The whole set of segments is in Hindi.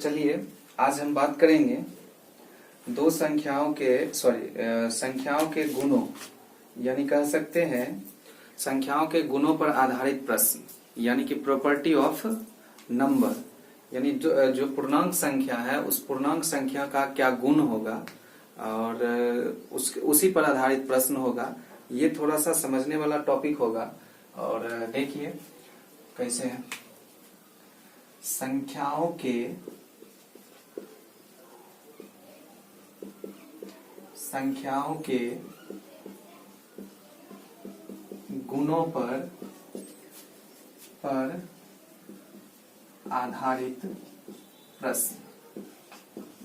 चलिए आज हम बात करेंगे दो संख्याओं के गुणों यानी कह सकते हैं संख्याओं के गुणों पर आधारित प्रश्न यानी कि प्रॉपर्टी ऑफ नंबर यानी जो पूर्णांक संख्या है उस पूर्णांक संख्या का क्या गुण होगा और उसी पर आधारित प्रश्न होगा। ये थोड़ा सा समझने वाला टॉपिक होगा और देखिए कैसे है। संख्याओं के गुणों पर आधारित प्रश्न,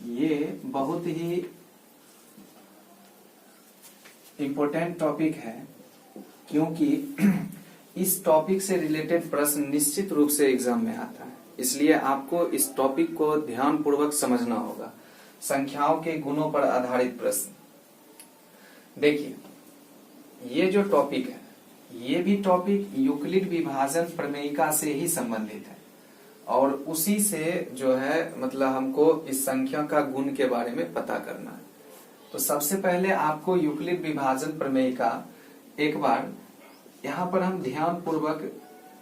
ये बहुत ही इम्पोर्टेंट टॉपिक है क्योंकि इस टॉपिक से रिलेटेड प्रश्न निश्चित रूप से एग्जाम में आता है, इसलिए आपको इस टॉपिक को ध्यान पूर्वक समझना होगा। संख्याओं के गुणों पर आधारित प्रश्न, देखिए ये जो टॉपिक है ये भी टॉपिक यूक्लिड विभाजन प्रमेयिका से ही संबंधित है और उसी से जो है मतलब हमको इस संख्या का गुण के बारे में पता करना है। तो सबसे पहले आपको यूक्लिड विभाजन प्रमेयिका एक बार यहाँ पर हम ध्यान पूर्वक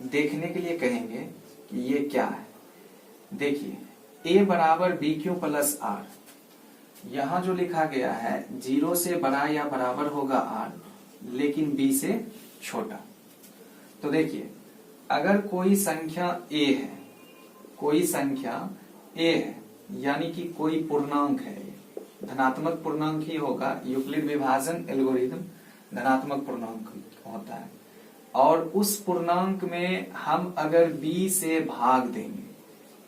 देखने के लिए कहेंगे कि ये क्या है। देखिए a बराबर बी क्यू प्लस आर, यहाँ जो लिखा गया है 0 से बड़ा या बराबर होगा r लेकिन b से छोटा। तो देखिए अगर कोई संख्या a है, कोई संख्या a है यानी कि कोई पूर्णांक है, धनात्मक पूर्णांक ही होगा, यूक्लिड विभाजन एल्गोरिथम धनात्मक पूर्णांक होता है और उस पूर्णांक में हम अगर b से भाग देंगे,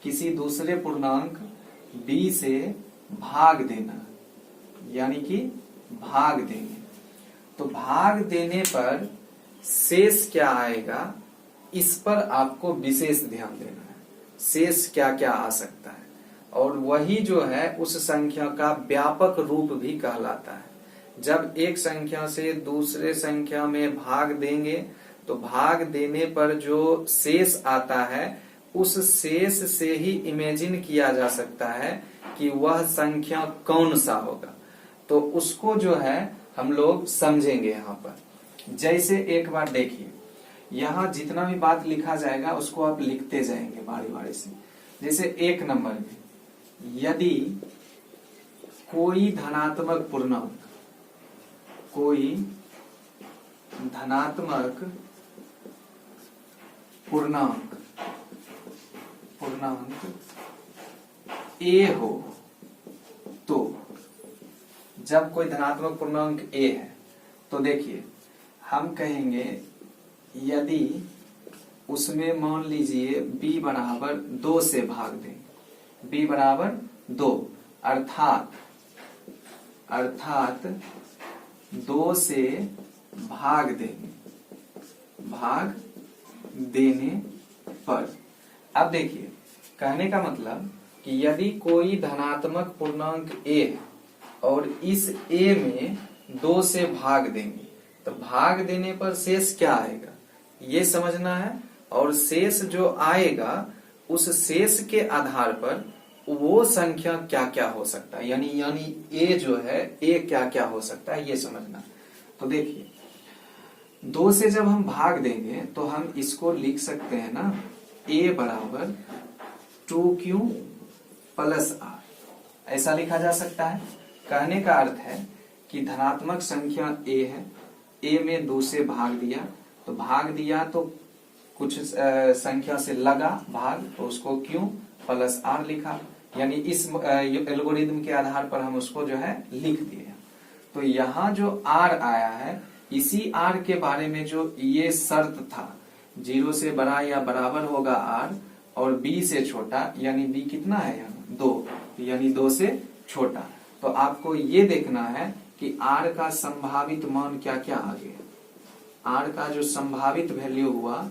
किसी दूसरे पूर्णांक b से भाग देना यानी कि भाग देंगे, तो भाग देने पर शेष क्या आएगा इस पर आपको विशेष ध्यान देना है। शेष क्या क्या आ सकता है और वही जो है उस संख्या का व्यापक रूप भी कहलाता है। जब एक संख्या से दूसरे संख्या में भाग देंगे तो भाग देने पर जो शेष आता है उस शेष से ही इमेजिन किया जा सकता है कि वह संख्या कौन सा होगा। तो उसको जो है हम लोग समझेंगे यहाँ पर। जैसे एक बार देखिए यहाँ जितना भी बात लिखा जाएगा उसको आप लिखते जाएंगे बारी बारी से। जैसे एक नंबर में यदि कोई धनात्मक पूर्णांक a हो, तो जब कोई धनात्मक पूर्णांक a है तो देखिए हम कहेंगे यदि उसमें मान लीजिए b बराबर 2 से भाग दें, b बराबर 2 अर्थात 2 से भाग देने पर। अब देखिए कहने का मतलब कि यदि कोई धनात्मक पूर्णांक a है और इस a में 2 से भाग देंगे तो भाग देने पर शेष क्या आएगा ये समझना है और शेष जो आएगा उस शेष के आधार पर वो संख्या क्या क्या हो सकता है, यानी a जो है a क्या क्या हो सकता है ये समझना। तो देखिए 2 से जब हम भाग देंगे तो हम इसको लिख सकते हैं ना a बराबर 2q प्लस r, ऐसा लिखा जा सकता है। कहने का अर्थ है कि धनात्मक संख्या a है, a में 2 से भाग दिया तो कुछ संख्या से लगा भाग तो उसको q प्लस r लिखा, यानी इस एल्गोरिथम के आधार पर हम उसको जो है लिख दिए। तो यहाँ जो r आया है इसी r के बारे में जो ये शर्त था 0 से बड़ा या बराबर होगा r और b से छोटा, यानी b कितना है यहाँ 2, यानी 2 से छोटा। तो आपको ये देखना है कि r का संभावित मान क्या क्या आ गया। r का जो संभावित वैल्यू हुआ,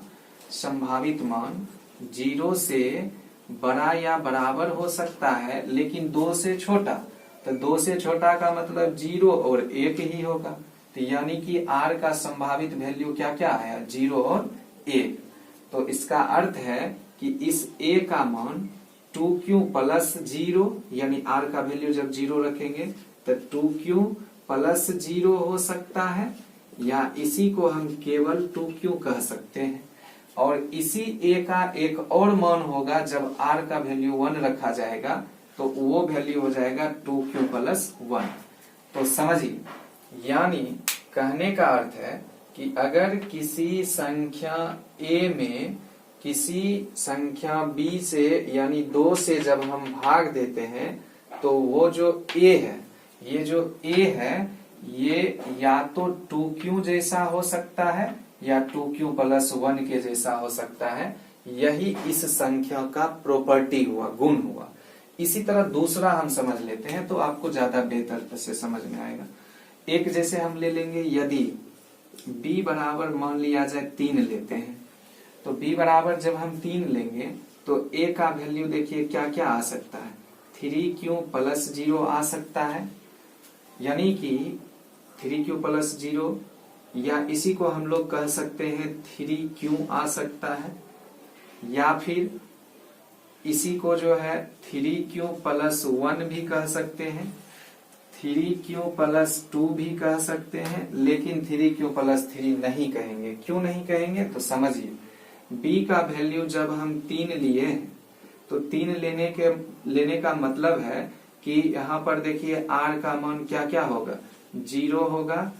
संभावित मान 0 से बड़ा या बराबर हो सकता है लेकिन 2 से छोटा, तो 2 से छोटा का मतलब 0 और 1 ही होगा। तो यानी कि r का संभावित वैल्यू क्या क्या आया 0 और 1। तो इसका अर्थ है कि इस a का मान 2q प्लस 0, यानी r का वैल्यू जब 0 रखेंगे तो 2q प्लस 0 हो सकता है, या इसी को हम केवल 2q कह सकते हैं। और इसी a का एक और मान होगा जब r का वैल्यू 1 रखा जाएगा, तो वो वैल्यू हो जाएगा 2q प्लस 1। तो समझिए, यानी कहने का अर्थ है कि अगर किसी संख्या a में किसी संख्या b से यानी 2 से जब हम भाग देते हैं, तो वो जो a है, ये जो a है, ये या तो 2q जैसा हो सकता है या 2q प्लस 1 के जैसा हो सकता है। यही इस संख्या का प्रॉपर्टी हुआ, गुण हुआ। इसी तरह दूसरा हम समझ लेते हैं तो आपको ज्यादा बेहतर से समझ में आएगा। एक जैसे हम ले लेंगे, यदि b बराबर मान लिया जाए 3 लेते हैं, तो b बराबर जब हम 3 लेंगे तो a का वैल्यू देखिए क्या क्या आ सकता है, 3q प्लस 0 आ सकता है, यानी कि 3q प्लस 0, या इसी को हम लोग कह सकते हैं 3q आ सकता है, या फिर इसी को जो है 3q प्लस 1 भी कह सकते हैं, 3q प्लस 2 भी कह सकते हैं, लेकिन 3q प्लस 3 नहीं कहेंगे। क्यों नहीं कहेंगे तो समझिए, b का वैल्यू जब हम 3 लिए हैं, तो 3 लेने का मतलब है कि यहाँ पर देखिए r का मान क्या क्या होगा, 0 होगा,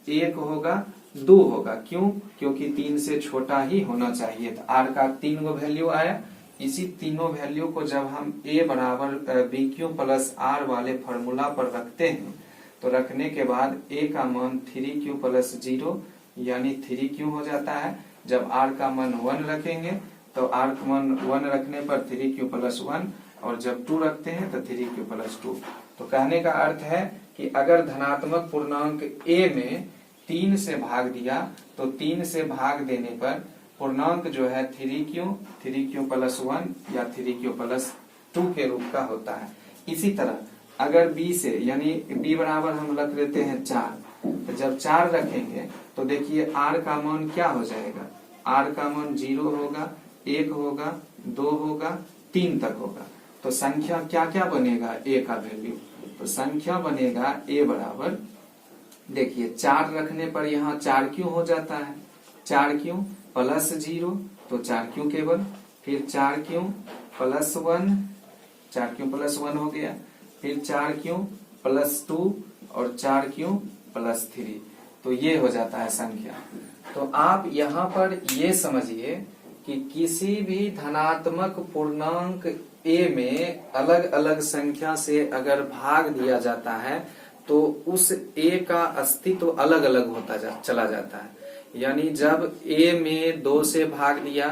1 होगा, 2 होगा। क्यों? क्योंकि 3 से छोटा ही होना चाहिए था। r का 3 गो वैल्यू आया। इसी तीनों वैल्यू को जब हम a बराबर bq प्लस r वाले फॉर्मूला पर रखते हैं, तो रखने के बाद a का मान 3q प्लस 0 यानी 3q हो जाता है। जब r का मान 1 रखेंगे तो r का मान 1 रखने पर 3q प्लस 1, और जब 2 रखते हैं तो 3q प्लस 2। तो कहने का अर्थ है कि अगर धनात्मक पूर्णांक a में 3 से भाग दिया, तो 3 से भाग देने पर पूर्णांक जो है 3q प्लस 1 या 3q प्लस 2 के रूप का होता है। इसी तरह अगर b से, यानी b बराबर हम रख लेते हैं 4, तो जब 4 रखेंगे तो देखिए r का मान क्या हो जाएगा, r का मान 0 होगा, 1 होगा, 2 होगा, 3 तक होगा। तो संख्या क्या क्या बनेगा a का वैल्यू, तो संख्या बनेगा a बराबर, देखिए 4 रखने पर यहाँ 4q हो जाता है, 4q प्लस 0 तो 4q केवल, फिर 4q प्लस 1, 4q प्लस 1 हो गया, फिर 4q प्लस 2 और 4q प्लस 3। तो ये हो जाता है संख्या। तो आप यहाँ पर ये समझिए कि किसी भी धनात्मक पूर्णांक a में अलग अलग संख्या से अगर भाग दिया जाता है, तो उस a का अस्तित्व अलग अलग होता चला जाता है। यानी जब a में 2 से भाग दिया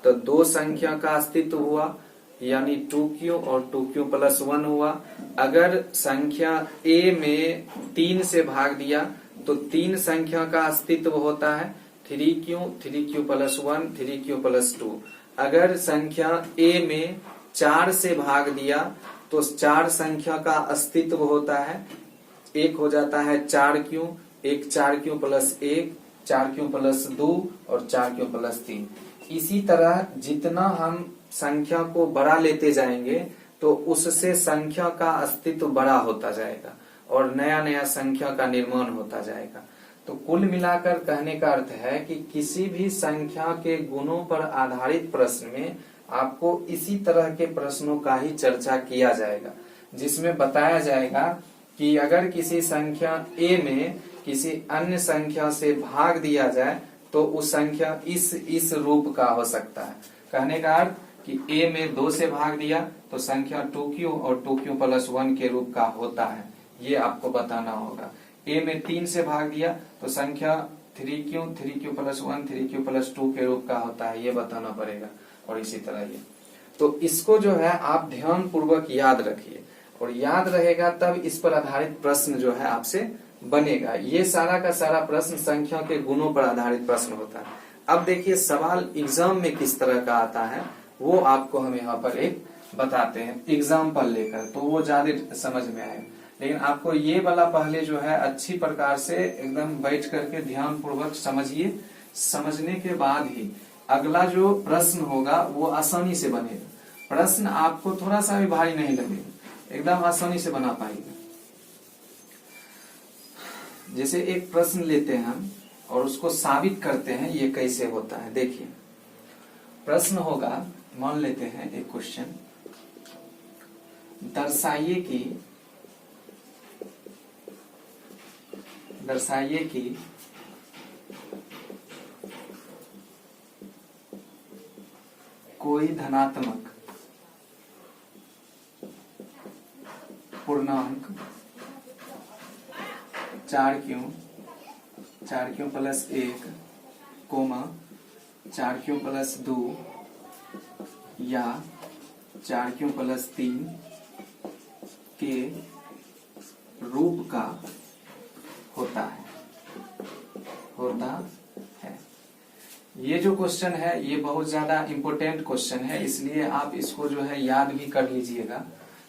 तो 2 संख्या का अस्तित्व हुआ, यानी 2q और 2q प्लस 1 हुआ। अगर संख्या a में 3 से भाग दिया तो 3 संख्या का अस्तित्व होता है, 3q प्लस 1, 3q प्लस 2। अगर संख्या a में 4 से भाग दिया तो 4 संख्या का अस्तित्व होता है, एक हो जाता है 4q, एक 4q प्लस 1, 4q प्लस 2 और 4q प्लस 3। इसी तरह जितना हम संख्या को बड़ा लेते जाएंगे तो उससे संख्या का अस्तित्व बड़ा होता जाएगा और नया नया संख्या का निर्माण होता जाएगा। तो कुल मिलाकर कहने का अर्थ है कि किसी भी संख्या के गुणों पर आधारित प्रश्न में आपको इसी तरह के प्रश्नों का ही चर्चा किया जाएगा, जिसमें बताया जाएगा कि अगर किसी संख्या a में किसी अन्य संख्या से भाग दिया जाए तो उस संख्या इस रूप का हो सकता है। कहने का अर्थ कि a में 2 से भाग दिया तो संख्या 2q और 2q प्लस 1 के रूप का होता है, ये आपको बताना होगा। a में 3 से भाग दिया तो संख्या 3q प्लस 1, 3q प्लस 2 के रूप का होता है, ये बताना पड़ेगा। और इसी तरह ये, तो इसको जो है आप ध्यान पूर्वक याद रखिए, और याद रहेगा तब इस पर आधारित प्रश्न जो है आपसे बनेगा। ये सारा का सारा प्रश्न संख्या के गुणों पर आधारित प्रश्न होता है। अब देखिए सवाल एग्जाम में किस तरह का आता है वो आपको हम यहाँ पर एक बताते हैं एग्जाम्पल लेकर, तो वो ज्यादा समझ में आएगा। लेकिन आपको ये वाला पहले जो है अच्छी प्रकार से एकदम बैठ करके ध्यान पूर्वक समझिए, समझने के बाद ही अगला जो प्रश्न होगा वो आसानी से बनेगा। प्रश्न आपको थोड़ा सा भी भारी नहीं लगेगा, एकदम आसानी से बना पाएंगे। जैसे एक प्रश्न लेते हैं हम और उसको साबित करते हैं ये कैसे होता है। देखिए प्रश्न होगा, मान लेते हैं एक क्वेश्चन, दर्शाइए कि कोई धनात्मक पूर्णांक 4 क्यों प्लस 1 कोमा 4 प्लस 2 या 4 प्लस 3 के रूप का होता है। ये जो क्वेश्चन है ये बहुत ज्यादा इम्पोर्टेंट क्वेश्चन है, इसलिए आप इसको जो है याद भी कर लीजिएगा।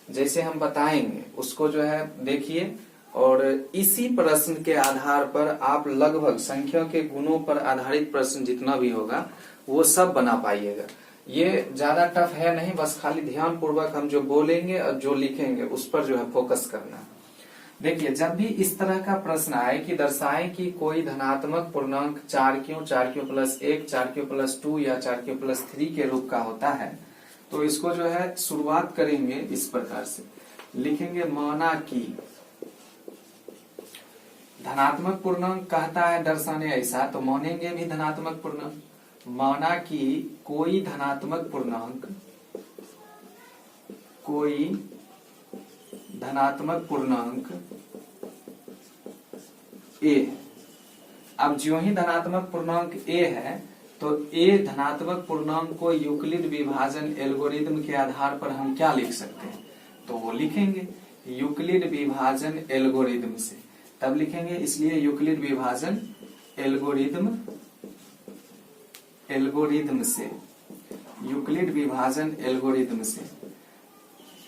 जैसे हम बताएंगे उसको जो है देखिए, और इसी प्रश्न के आधार पर आप लगभग संख्या के गुणों पर आधारित प्रश्न जितना भी होगा वो सब बना पाइएगा। ये ज्यादा टफ है नहीं, बस खाली ध्यान पूर्वक हम जो बोलेंगे और जो लिखेंगे उस पर जो है फोकस करना है। देखिए जब भी इस तरह का प्रश्न आए कि दर्शाएं कि कोई धनात्मक पूर्णांक 4 क्यों प्लस 1 4 प्लस 2 या 4 प्लस 3 के रूप का होता है, तो इसको जो है शुरुआत करेंगे इस प्रकार से, लिखेंगे माना कि धनात्मक पूर्णांक कहता है दर्शाने ऐसा, तो मानेंगे भी धनात्मक पूर्णांक। माना कि कोई धनात्मक पूर्णांक ए। अब जो ही धनात्मक पूर्णांक ए है तो ए धनात्मक पूर्णांक को यूक्लिड विभाजन एल्गोरिथम के आधार पर हम क्या लिख सकते हैं, तो वो लिखेंगे यूक्लिड विभाजन एल्गोरिथम से, तब लिखेंगे। इसलिए यूक्लिड विभाजन एल्गोरिथम से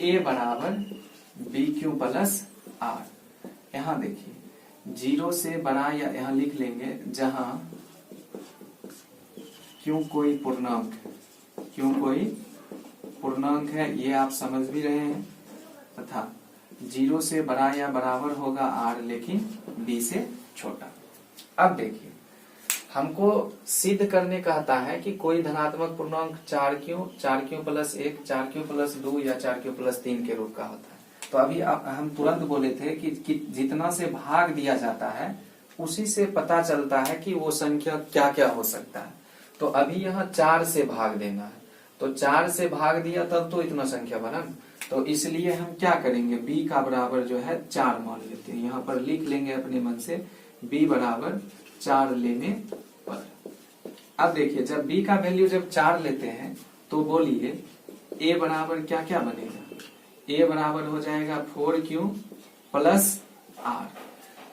ए बराबर बी क्यू प्लस आर। यहां देखिए 0 से बड़ा, या यहां लिख लेंगे जहां क्यों कोई पूर्णांक है, ये आप समझ भी रहे हैं, तथा 0 से बड़ा या बराबर होगा आर, लेकिन बी से छोटा। अब देखिए हमको सिद्ध करने कहता है कि कोई धनात्मक पूर्णांक 4 क्यों प्लस 1 4 प्लस 2 या 4 प्लस 3 के रूप का होता है। तो अभी हम तुरंत बोले थे कि जितना से भाग दिया जाता है उसी से पता चलता है कि वो संख्या क्या क्या हो सकता है। तो अभी यहाँ 4 से भाग देना है, तो 4 से भाग दिया तब तो इतना संख्या बना। तो इसलिए हम क्या करेंगे, b का बराबर जो है 4 मान लेते हैं। यहाँ पर लिख लेंगे अपने मन से b बराबर 4 लेने पर। अब देखिए जब b का वैल्यू जब 4 लेते हैं तो बोलिए a बराबर क्या क्या बनेगा, a बराबर हो जाएगा 4q प्लस r।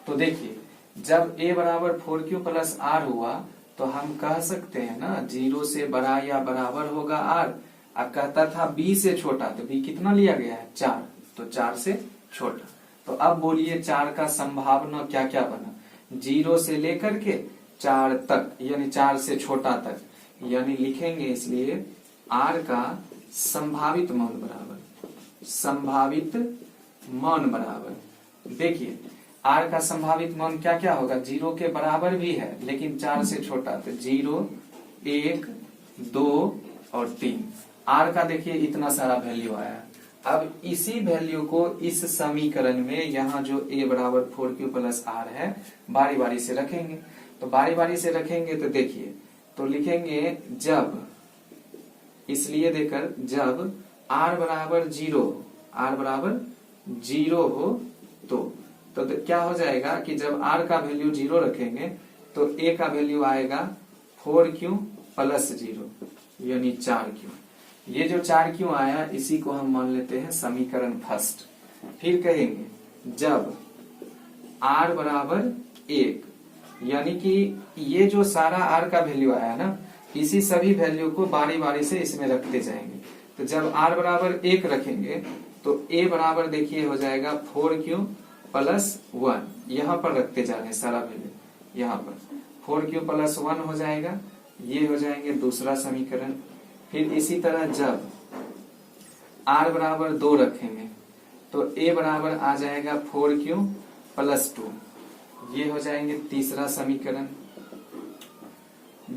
तो देखिए जब a बराबर 4q प्लस r हुआ तो हम कह सकते हैं ना 0 से बड़ा या बराबर होगा r। अब कहता था b से छोटा, तो b कितना लिया गया है 4, तो 4 से छोटा। तो अब बोलिए 4 का संभावना क्या क्या बना, 0 से लेकर के 4 तक, यानी 4 से छोटा तक, यानी लिखेंगे इसलिए r का संभावित मान बराबर। देखिए r का संभावित मान क्या क्या होगा, 0 के बराबर भी है लेकिन 4 से छोटा, तो 0 1 2 और 3। r का देखिए इतना सारा वैल्यू आया। अब इसी वैल्यू को इस समीकरण में यहाँ जो a बराबर 4q प्लस r है बारी बारी से रखेंगे। तो बारी बारी से रखेंगे तो देखिए, तो लिखेंगे जब, इसलिए देकर जब r बराबर 0 हो तो क्या हो जाएगा कि जब r का वैल्यू 0 रखेंगे तो a का वैल्यू आएगा 4q प्लस 0 यानी 4q। ये जो 4q आया इसी को हम मान लेते हैं समीकरण फर्स्ट। फिर कहेंगे जब r बराबर 1, यानी कि ये जो सारा r का वैल्यू आया ना, इसी सभी वैल्यू को बारी बारी से इसमें रखते जाएंगे। तो जब r बराबर 1 रखेंगे तो a बराबर देखिए हो जाएगा 4q प्लस 1, यहाँ पर रखते जा रहे हैं सारा वैल्यू, यहाँ पर 4q प्लस 1 हो जाएगा, ये हो जाएंगे दूसरा समीकरण। फिर इसी तरह जब r बराबर 2 रखेंगे तो a बराबर आ जाएगा 4q प्लस 2। ये हो जाएंगे तीसरा समीकरण।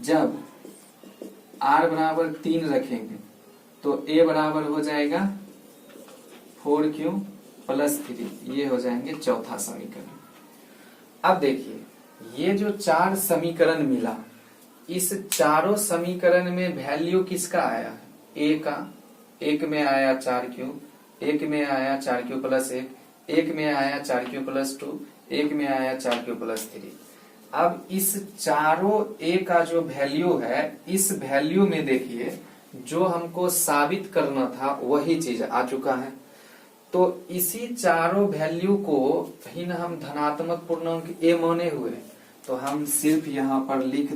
जब r बराबर 3 रखेंगे तो a बराबर हो जाएगा 4q प्लस 3। ये हो जाएंगे चौथा समीकरण। अब देखिए ये जो 4 समीकरण मिला, इस चारों समीकरण में वैल्यू किसका आया है? a का। एक में आया 4q, एक में आया 4q प्लस 1, एक में आया 4q प्लस 2, एक में आया 4q प्लस 3। अब इस चारों a का जो वैल्यू है, इस वैल्यू में देखिए जो हमको साबित करना था वही चीज आ चुका है। तो इसी चारों वैल्यू को ही ना हम धनात्मक पूर्णांक a माने हुए, तो हम सिर्फ यहाँ पर लिख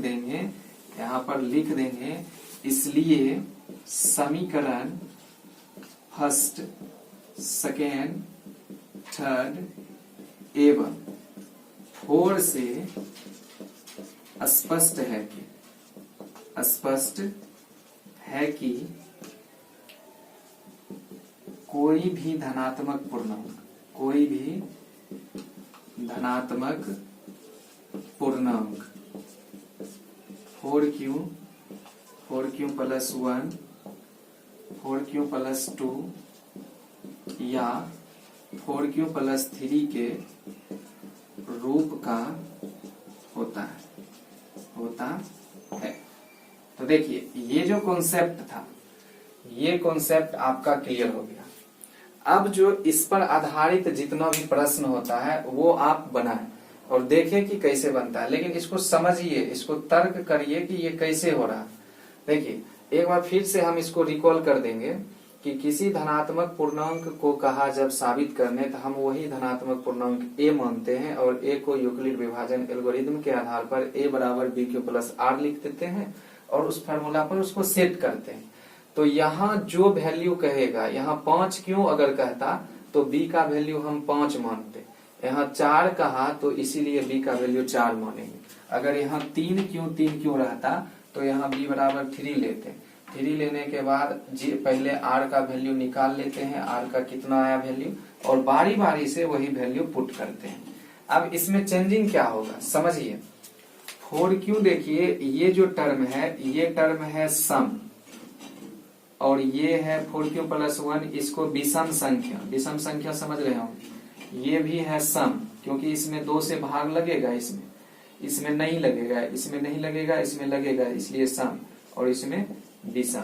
देंगे, इसलिए समीकरण फर्स्ट, सेकेंड, थर्ड एवं 4 से स्पष्ट है कि कोई भी धनात्मक पूर्णांक 4q प्लस 1, 4q प्लस 2 या 4q प्लस 3 के रूप का होता है। तो देखिए ये जो कॉन्सेप्ट था, ये कॉन्सेप्ट आपका क्लियर हो गया। अब जो इस पर आधारित जितना भी प्रश्न होता है वो आप बनाएं और देखें कि कैसे बनता है, लेकिन इसको समझिए, इसको तर्क करिए कि ये कैसे हो रहा है। देखिए एक बार फिर से हम इसको रिकॉल कर देंगे कि किसी धनात्मक पूर्णांक को कहा जब साबित करने, तो हम वही धनात्मक पूर्णांक a मानते हैं और a को यूक्लिड विभाजन एल्गोरिथम के आधार पर a बराबर bq प्लस r लिख देते हैं और उस फार्मूला पर उसको सेट करते हैं। तो यहाँ जो वैल्यू कहेगा, यहाँ 5 क्यों अगर कहता तो b का वैल्यू हम 5 मानते, यहाँ 4 कहा तो इसीलिए b का वैल्यू 4 मानेंगे। अगर यहाँ 3 क्यों रहता तो यहाँ b बराबर 3 लेते। 3 लेने के बाद पहले r का वैल्यू निकाल लेते हैं, r का कितना आया वैल्यू, और बारी बारी से वही वैल्यू पुट करते हैं। अब इसमें चेंजिंग क्या होगा समझिए। 4q देखिए ये जो टर्म है, ये टर्म है सम, और ये है 4q प्लस 1, इसको विषम संख्या समझ रहे हो। ये भी है सम, क्योंकि इसमें 2 से भाग लगेगा, इसमें नहीं लगेगा, इसमें लगेगा, इसलिए सम, और इसमें विषम।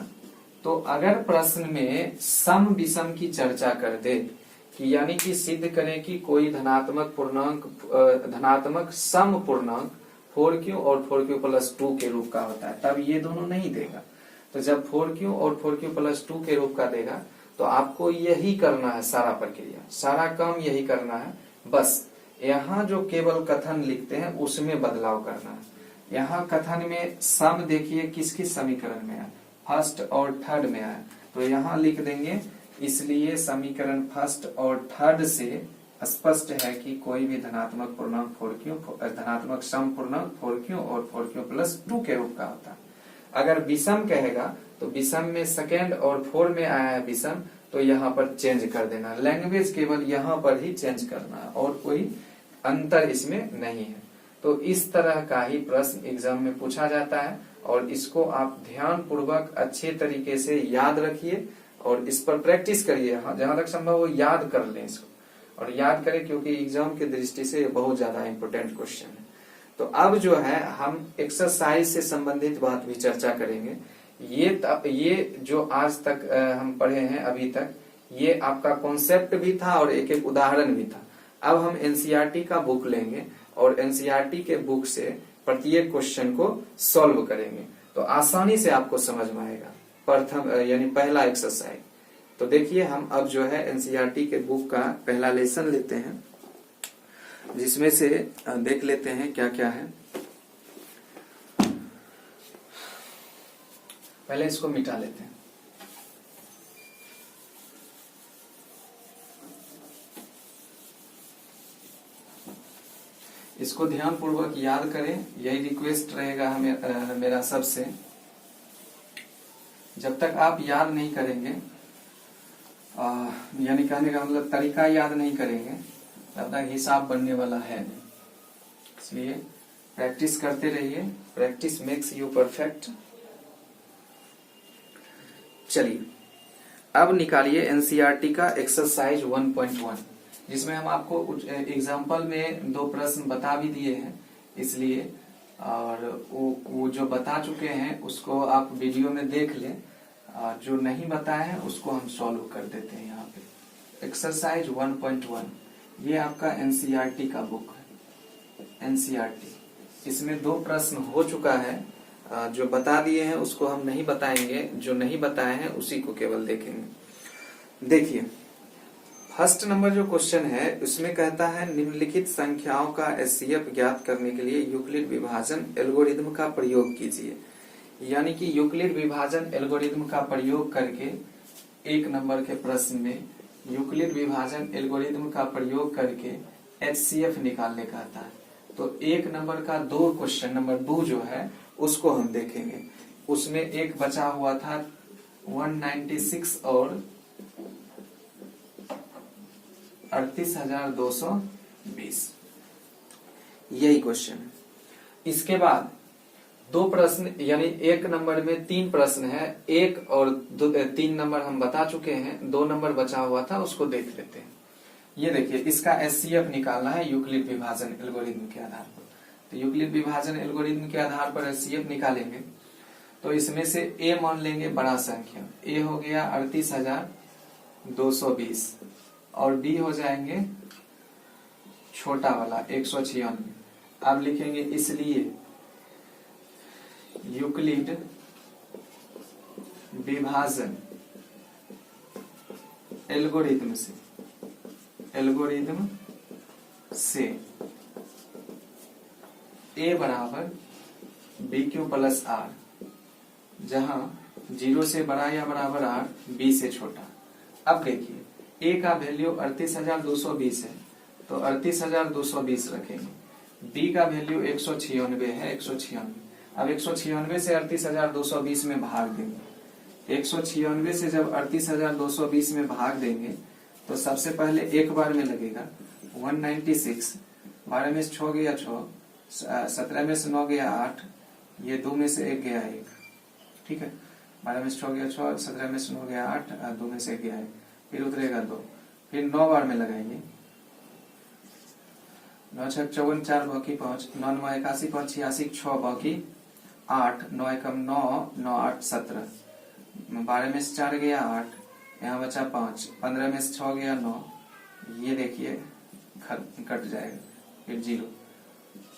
तो अगर प्रश्न में सम विषम की चर्चा कर दे कि यानी कि सिद्ध करें कि कोई धनात्मक सम पूर्णांक 4q और 4q प्लस 2 के रूप का होता है, तब ये दोनों नहीं देगा। तो जब 4q और 4q प्लस 2 के रूप का देगा तो आपको यही करना है, सारा प्रक्रिया, सारा काम यही करना है। बस यहाँ जो केवल कथन लिखते हैं उसमें बदलाव करना है। यहाँ कथन में सम देखिए किस किस समीकरण में है, फर्स्ट और थर्ड में है, तो यहाँ लिख देंगे इसलिए समीकरण फर्स्ट और थर्ड से स्पष्ट है कि कोई भी धनात्मक पूर्णांक 4q, धनात्मक सम पूर्णांक 4q और 4q प्लस 2 के रूप का होता है। अगर विषम कहेगा तो विषम में सेकेंड और 4 में आया है विषम, तो यहाँ पर चेंज कर देना, लैंग्वेज केवल यहाँ पर ही चेंज करना है और कोई अंतर इसमें नहीं है। तो इस तरह का ही प्रश्न एग्जाम में पूछा जाता है और इसको आप ध्यान पूर्वक अच्छे तरीके से याद रखिए और इस पर प्रैक्टिस करिए। जहां तक संभव हो याद कर लें इसको और याद करें, क्योंकि एग्जाम की दृष्टि से बहुत ज्यादा इंपोर्टेंट क्वेश्चन है। तो अब जो है हम एक्सरसाइज से संबंधित बात भी चर्चा करेंगे। ये जो आज तक हम पढ़े हैं अभी तक, ये आपका कॉन्सेप्ट भी था और एक एक उदाहरण भी था। अब हम एनसीईआरटी का बुक लेंगे और एनसीईआरटी के बुक से प्रत्येक क्वेश्चन को सॉल्व करेंगे, तो आसानी से आपको समझ में आएगा। प्रथम यानी पहला एक्सरसाइज, तो देखिए हम अब जो है एनसीईआरटी के बुक का पहला लेसन लेते हैं, जिसमें से देख लेते हैं क्या क्या है। पहले इसको मिटा लेते हैं। इसको ध्यान पूर्वक याद करें, यही रिक्वेस्ट रहेगा हमें मेरा सबसे। जब तक आप याद नहीं करेंगे यानी कहने का मतलब तरीका याद नहीं करेंगे तब तक हिसाब बनने वाला है नहीं। इसलिए प्रैक्टिस करते रहिए, प्रैक्टिस मेक्स यू परफेक्ट। चलिए अब निकालिए एनसीईआरटी का एक्सरसाइज 1.1, जिसमें हम आपको एग्जाम्पल में 2 प्रश्न बता भी दिए हैं, इसलिए और वो जो बता चुके हैं उसको आप वीडियो में देख लें, और जो नहीं बताए हैं उसको हम सॉल्व कर देते हैं। यहाँ पे एक्सरसाइज 1.1 ये आपका एनसीईआरटी का बुक है, एनसीईआरटी। इसमें 2 प्रश्न हो चुका है, जो बता दिए हैं उसको हम नहीं बताएंगे, जो नहीं बताए हैं उसी को केवल देखेंगे। देखिए फर्स्ट नंबर जो क्वेश्चन है उसमें कहता है निम्नलिखित संख्याओं का एचसीएफ ज्ञात करने के लिए यूक्लिड विभाजन एल्गोरिथम का प्रयोग कीजिए। यानी कि यूक्लिड विभाजन एल्गोरिथम का प्रयोग करके 1 नंबर के प्रश्न में यूक्लिड विभाजन एल्गोरिथम का प्रयोग करके एचसीएफ निकालने का आता है। तो 1 नंबर का 2 क्वेश्चन नंबर 2 जो है उसको हम देखेंगे। उसमें एक बचा हुआ था 196 और 38,220, यही क्वेश्चन। इसके बाद 2 प्रश्न यानी 1 नंबर में 3 प्रश्न है, 1 और 3 नंबर हम बता चुके हैं, 2 नंबर बचा हुआ था उसको देख लेते हैं। ये देखिए इसका एचसीएफ निकालना है यूक्लिड विभाजन एल्गोरिथम के आधार पर। तो यूक्लिड विभाजन एल्गोरिथम के आधार पर एचसीएफ निकालेंगे तो इसमें से ए मान लेंगे बड़ा संख्या, ए हो गया 38,220 और बी हो जाएंगे छोटा वाला 196। अब लिखेंगे इसलिए यूक्लिड विभाजन एल्गोरिथम से ए बराबर बी क्यू प्लस आर, जहां 0 से बड़ा या बराबर आर, बी से छोटा। अब देखिए ए का वैल्यू 38,220 है तो 38,220 रखेंगे, बी का वैल्यू 196 है, 196। अब 196 से 38,220 में भाग देंगे। 196 से जब 38,220 में भाग देंगे तो सबसे पहले एक बार में लगेगा 196, 12 में से 6 गया 6, 17 में से 9 गया 8, ये 2 में से 1 गया 1, ठीक है। 12 में से 6 गया 6, 17 में से 9 गया 8, 2 में से 1 गया 1, फिर उतरेगा 2, फिर 9 बार में लगाएंगे। 9 6 54, 4 बाकी 5, 9 9 81, 5 86, 6 बाकी 8, 9 एकम 9, 9 8 17, 12 में से 4 गया 8, यहाँ बचा 5, 15 में से 6 गया 9, ये देखिए कट जाएगा, फिर 0,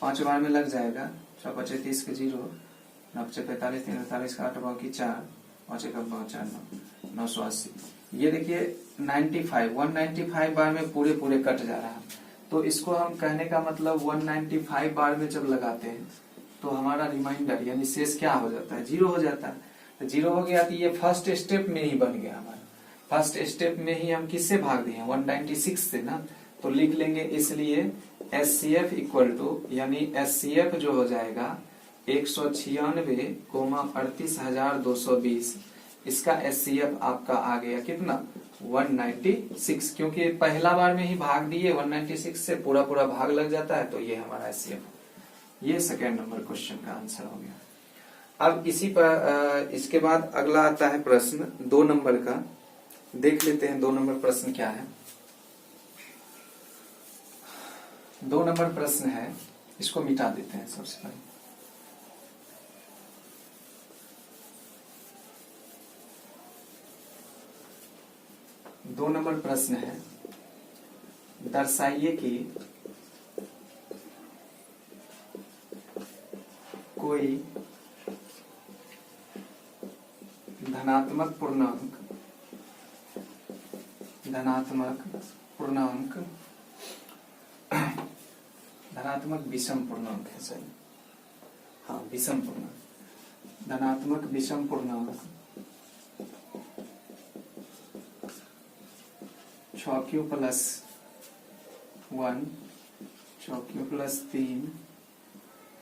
5 बार में लग जाएगा, 6 5 30 के 0, 9 5 45, 3 45 का 8 बाकी 4, 5 एकम 5 4 9, 980। ये देखिए 195 बार में पूरे कट जा रहा है। तो इसको हम कहने का मतलब 195 बार में जब लगाते हैं तो हमारा रिमाइंडर यानी शेष क्या हो जाता है, 0 हो जाता है। तो 0 हो गया तो ये फर्स्ट स्टेप में ही बन गया हमारा। फर्स्ट स्टेप में ही हम किससे भाग दिए, 196 से ना, तो लिख लेंगे इसलिए एचसीएफ इक्वल टू, यानी एचसीएफ जो हो जाएगा 196, 38,220, इसका एचसीएफ आपका आ गया कितना 196, क्योंकि पहला बार में ही भाग दिए 196 से पूरा भाग लग जाता है, तो ये हमारा एचसीएफ। ये सेकेंड नंबर क्वेश्चन का आंसर हो गया। अब इसी पर इसके बाद अगला आता है प्रश्न 2 नंबर का, देख लेते हैं 2 नंबर प्रश्न क्या है। 2 नंबर प्रश्न है, इसको मिटा देते हैं सबसे पहले। दो नंबर प्रश्न है, दर्शाइए कि कोई धनात्मक विषम पूर्णांक है, सही, हाँ विषम पूर्णांक, धनात्मक विषम पूर्णांक 6q + 1, 6q + 3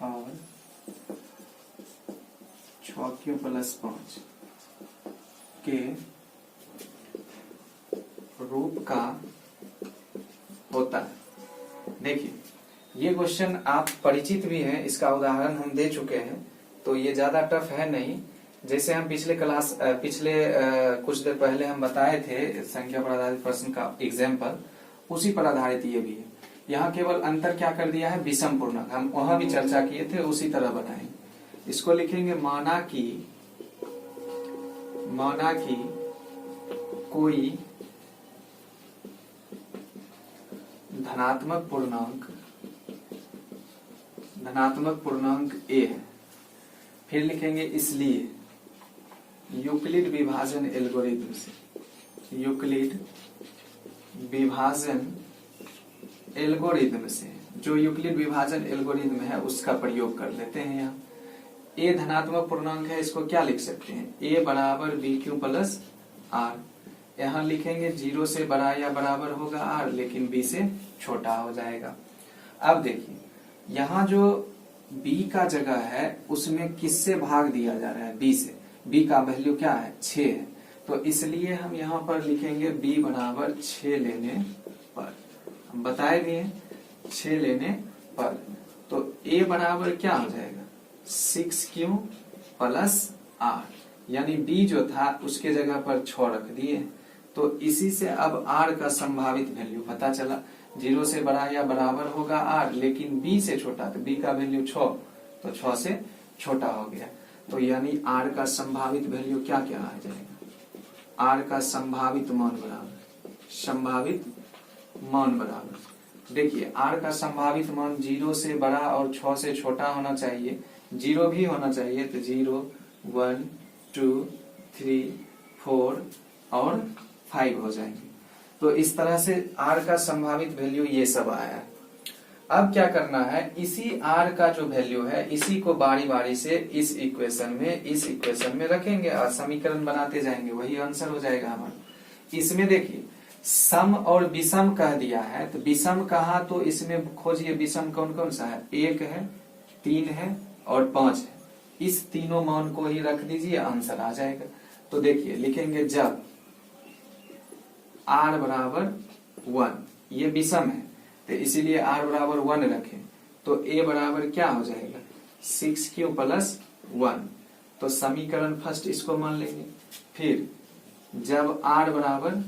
और 6q + 5 के रूप का होता है। देखिए ये क्वेश्चन आप परिचित भी हैं, इसका उदाहरण हम दे चुके हैं, तो ये ज्यादा टफ है नहीं। जैसे हम पिछले कुछ देर पहले हम बताए थे संख्या पर आधारित प्रश्न का एग्जाम्पल, उसी पर आधारित ये भी है। यहाँ केवल अंतर क्या कर दिया है, विषम पूर्णक, हम वहां भी चर्चा किए थे, उसी तरह बनाएंगे। इसको लिखेंगे माना कि कोई धनात्मक पूर्णांक a है। फिर लिखेंगे इसलिए यूक्लिड विभाजन एल्गोरिथम से जो यूक्लिड विभाजन एल्गोरिथम है उसका प्रयोग कर लेते हैं। यहाँ a धनात्मक पूर्णांक है, इसको क्या लिख सकते हैं, a बराबर बी क्यू प्लस आर। यहाँ लिखेंगे 0 से बड़ा या बराबर होगा r, लेकिन b से छोटा हो जाएगा। अब देखिए यहाँ जो b का जगह है उसमें किससे भाग दिया जा रहा है, b से। b का वैल्यू क्या है, 6 है, तो इसलिए हम यहाँ पर लिखेंगे b बराबर 6 लेने पर। हम बताए भी हैं 6 लेने पर, तो a बराबर क्या हो जाएगा 6q प्लस r, यानी b जो था उसके जगह पर 6 रख दिए। तो इसी से अब r का संभावित वैल्यू पता चला, 0 से बड़ा या बराबर होगा r, लेकिन b से छोटा, तो b का वैल्यू 6, तो 6 से छोटा हो गया। तो यानी r का संभावित वैल्यू क्या क्या आ जाएगा, r का संभावित मान बराबर देखिए r का संभावित मान 0 से बड़ा और 6 से छोटा होना चाहिए, 0 भी होना चाहिए, तो 0, 1, 2, 3, 4 और 5 हो जाएंगे। तो इस तरह से r का संभावित वैल्यू ये सब आया। अब क्या करना है, इसी r का जो वैल्यू है इसी को बारी बारी से इस इक्वेशन में रखेंगे और समीकरण बनाते जाएंगे, वही आंसर हो जाएगा हमारा। इसमें देखिए सम और विषम कह दिया है, तो विषम कहा तो इसमें खोजिए विषम कौन कौन सा है, 1 है, 3 है और 5 है। इस तीनों मान को ही रख दीजिए, आंसर आ जाएगा। तो देखिए लिखेंगे जब r बराबर 1, ये विषम है तो इसीलिए r बराबर 1 रखें, तो a बराबर क्या हो जाएगा 6q प्लस 1, तो समीकरण फर्स्ट इसको मान लेंगे। फिर जब r बराबर,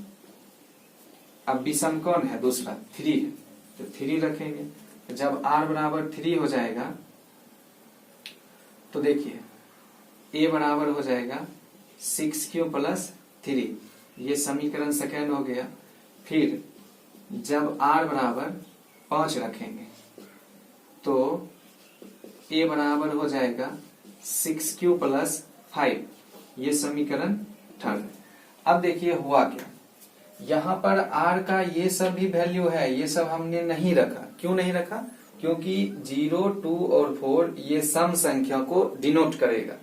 अब विषम कौन है दूसरा 3 है, तो 3 रखेंगे। जब r बराबर 3 हो जाएगा तो देखिए a बराबर हो जाएगा 6q प्लस 3, ये समीकरण सेकेंड हो गया। फिर जब r बराबर 5 रखेंगे तो a बराबर हो जाएगा 6q प्लस 5, ये समीकरण थर्ड। अब देखिए हुआ क्या, यहाँ पर r का ये सब भी वैल्यू है, ये सब हमने नहीं रखा। क्यों नहीं रखा, क्योंकि 0, 2 और 4 ये सम संख्या को डिनोट करेगा,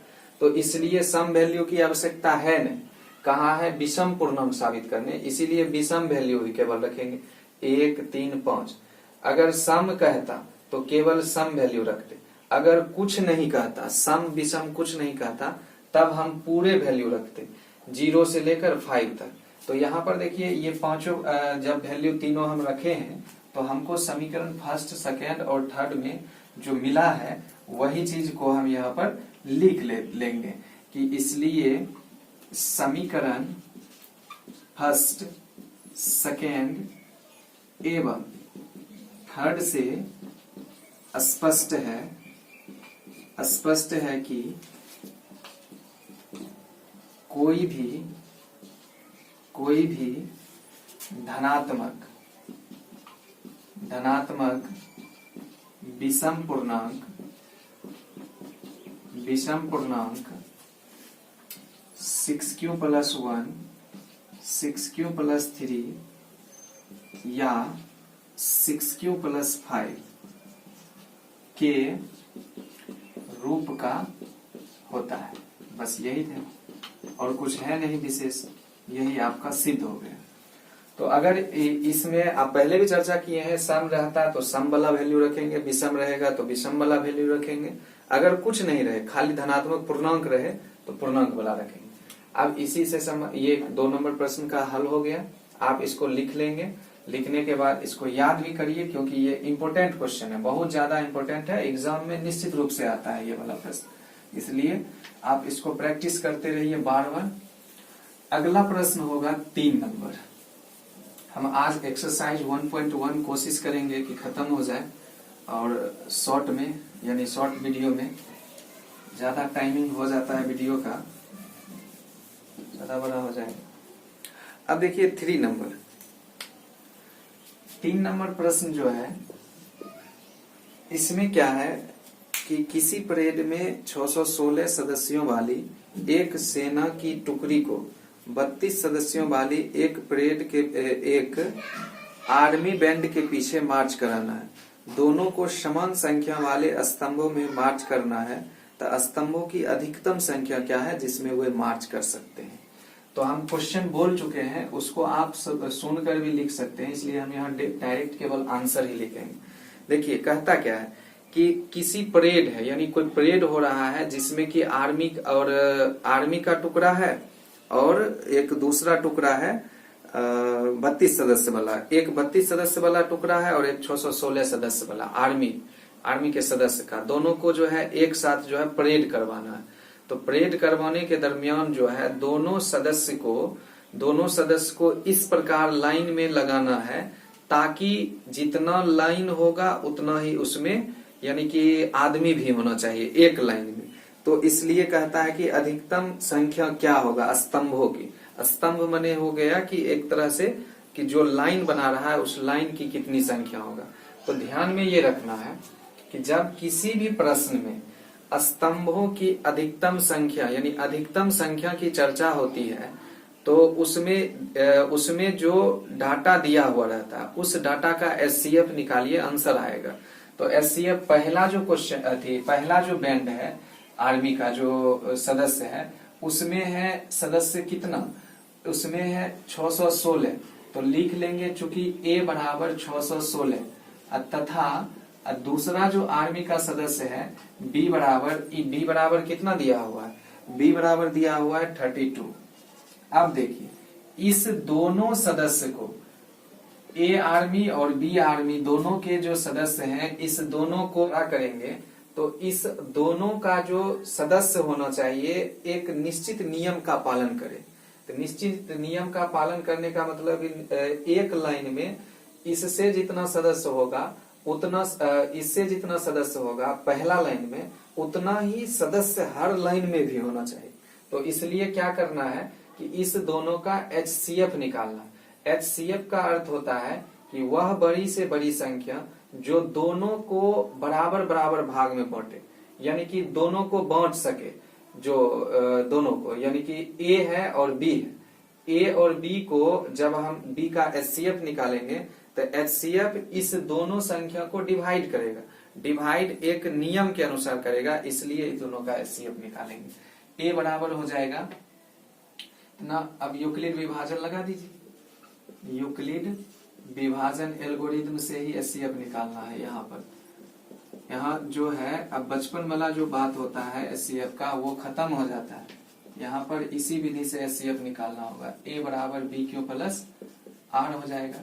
तो इसलिए सम वैल्यू की आवश्यकता है नहीं। कहाँ है, विषम पूर्णांक साबित करने, इसीलिए विषम वैल्यू ही केवल रखेंगे 1, 3, 5। अगर सम कहता तो केवल सम वैल्यू रखते, अगर कुछ नहीं कहता, सम विषम कुछ नहीं कहता, तब हम पूरे वैल्यू रखते 0 से लेकर 5 तक। तो यहाँ पर देखिए ये पांचों जब वैल्यू तीनों हम रखे हैं तो हमको समीकरण फर्स्ट, सेकेंड और थर्ड में जो मिला है वही चीज को हम यहाँ पर लिख लेंगे कि इसलिए समीकरण फर्स्ट, सेकेंड एवं थर्ड से स्पष्ट है कि कोई भी धनात्मक विषम पूर्णांक 6q प्लस 1, 6q प्लस 3 या 6q प्लस 5 के रूप का होता है। बस यही था और कुछ है नहीं विशेष, यही आपका सिद्ध हो गया। तो अगर इसमें आप पहले भी चर्चा किए हैं, सम रहता तो सम वाला वैल्यू रखेंगे, विषम रहेगा तो विषम वाला वैल्यू रखेंगे, अगर कुछ नहीं रहे खाली धनात्मक पूर्णांक रहे तो पूर्णांक वाला रखेंगे। अब इसी से ये 2 नंबर प्रश्न का हल हो गया। आप इसको लिख लेंगे। लिखने के बाद इसको याद भी करिए, क्योंकि ये इंपॉर्टेंट क्वेश्चन है, बहुत ज्यादा इंपॉर्टेंट है, एग्जाम में निश्चित रूप से आता है ये वाला प्रश्न, इसलिए आप इसको प्रैक्टिस करते रहिए बार बार। अगला प्रश्न होगा 3 नंबर। हम आज एक्सरसाइज 1.1 कोशिश करेंगे कि खत्म हो जाए, और शॉर्ट में यानी शॉर्ट वीडियो में ज्यादा टाइमिंग हो जाता है वीडियो का, ज्यादा बड़ा हो जाएगा। अब देखिए 3 नंबर, 3 नंबर प्रश्न जो है इसमें क्या है कि किसी परेड में 616 सदस्यों वाली एक सेना की टुकड़ी को 32 सदस्यों वाली एक परेड के एक आर्मी बैंड के पीछे मार्च कराना है। दोनों को समान संख्या वाले स्तंभों में मार्च करना है, तो स्तंभों की अधिकतम संख्या क्या है जिसमें वे मार्च कर सकते हैं। तो हम क्वेश्चन बोल चुके हैं, उसको आप सुनकर भी लिख सकते हैं, इसलिए हम यहाँ डायरेक्ट केवल आंसर ही लिखेंगे। देखिए कहता क्या है कि किसी परेड है, यानी कोई परेड हो रहा है जिसमें कि आर्मी का टुकड़ा है और एक दूसरा टुकड़ा है 32 सदस्य वाला, एक 32 सदस्य वाला टुकड़ा है और एक 616 सदस्य वाला आर्मी के सदस्य का, दोनों को जो है एक साथ जो है परेड करवाना है। तो परेड करवाने के दरमियान जो है दोनों सदस्य को इस प्रकार लाइन में लगाना है, ताकि जितना लाइन होगा उतना ही उसमें यानी कि आदमी भी होना चाहिए एक लाइन में। तो इसलिए कहता है कि अधिकतम संख्या क्या होगा स्तंभों की। स्तंभ मने हो गया कि एक तरह से कि जो लाइन बना रहा है उस लाइन की कितनी संख्या होगा। तो ध्यान में ये रखना है कि जब किसी भी प्रश्न में स्तंभों की अधिकतम संख्या यानी अधिकतम संख्या की चर्चा होती है, तो उसमें जो डाटा दिया हुआ रहता है उस डाटा का एचसीएफ निकालिए, आंसर आएगा। तो एचसीएफ पहला जो क्वेश्चन पहला जो बैंड है आर्मी का जो सदस्य है, उसमें है सदस्य कितना, उसमें है 616। तो लिख लेंगे चूंकि ए बराबर 616 तथा दूसरा जो आर्मी का सदस्य है बी बराबर कितना दिया हुआ है, बी बराबर दिया हुआ है 32। अब देखिए इस दोनों सदस्य को ए आर्मी और बी आर्मी दोनों के जो सदस्य हैं, इस दोनों को क्या करेंगे, तो इस दोनों का जो सदस्य होना चाहिए एक निश्चित नियम का पालन करे। तो निश्चित नियम का पालन करने का मतलब एक लाइन में इससे जितना सदस्य होगा उतना, इससे जितना सदस्य होगा पहला लाइन में उतना ही सदस्य हर लाइन में भी होना चाहिए। तो इसलिए क्या करना है कि इस दोनों का एचसीएफ निकालना। एचसीएफ का अर्थ होता है कि वह बड़ी से बड़ी संख्या जो दोनों को बराबर बराबर भाग में बांटे, यानी कि दोनों को बांट सके, जो दोनों को यानी कि ए है और बी है, ए और बी को जब हम बी का एचसीएफ निकालेंगे तो एचसीएफ इस दोनों संख्या को डिवाइड करेगा, डिवाइड एक नियम के अनुसार करेगा, इसलिए इस दोनों का एचसीएफ निकालेंगे। ए बराबर हो जाएगा ना, अब यूक्लिड विभाजन लगा दीजिए, यूक्लिड विभाजन एल्गोरिथम से ही एचसीएफ निकालना है। यहाँ पर यहाँ जो है अब बचपन वाला जो बात होता है एचसीएफ का वो खत्म हो जाता है, यहाँ पर इसी विधि से एचसीएफ निकालना होगा। ए बराबर बी क्यू प्लस आर हो जाएगा,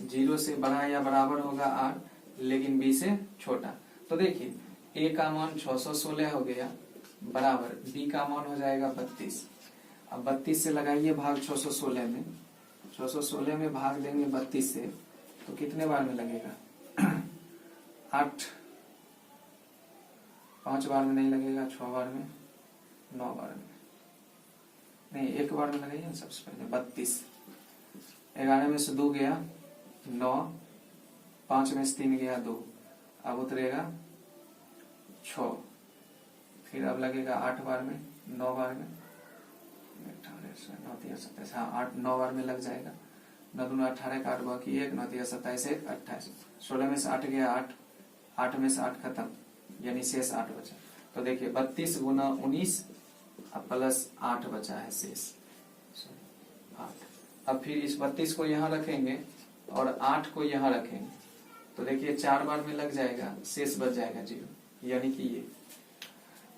0 से बड़ा या बराबर होगा आर, लेकिन बी से छोटा। तो देखिए ए का मान 616 हो गया बराबर बी का मान हो जाएगा 32। अब 32 से लगाइए भाग 616 में, 616 में भाग देंगे 32 से तो कितने बार में लगेगा 8, 5 बार में नहीं लगेगा, 6 बार में, 9 बार में नहीं, 1 बार में लगाइए सबसे पहले 32। 11 में से 2 गया 9, 5 में से 3 गया 2, अब उतरेगा 6, फिर अब लगेगा 8 बार में, 9 बार में, 27, हाँ 8-9 बार में लग जाएगा। 9 दूना 18 का 8 बाकी 1, 9 27 1 28, 16 में से 8 गया 8, 8 में से 8 खत्म, यानी शेष 8 बचा। तो देखिए 32 गुना 19 प्लस 8 बचा है शेष 8। अब फिर इस 32 को यहाँ रखेंगे और 8 को यहाँ रखेंगे, तो देखिए 4 बार में लग जाएगा, शेष बच जाएगा 0, यानी कि ये।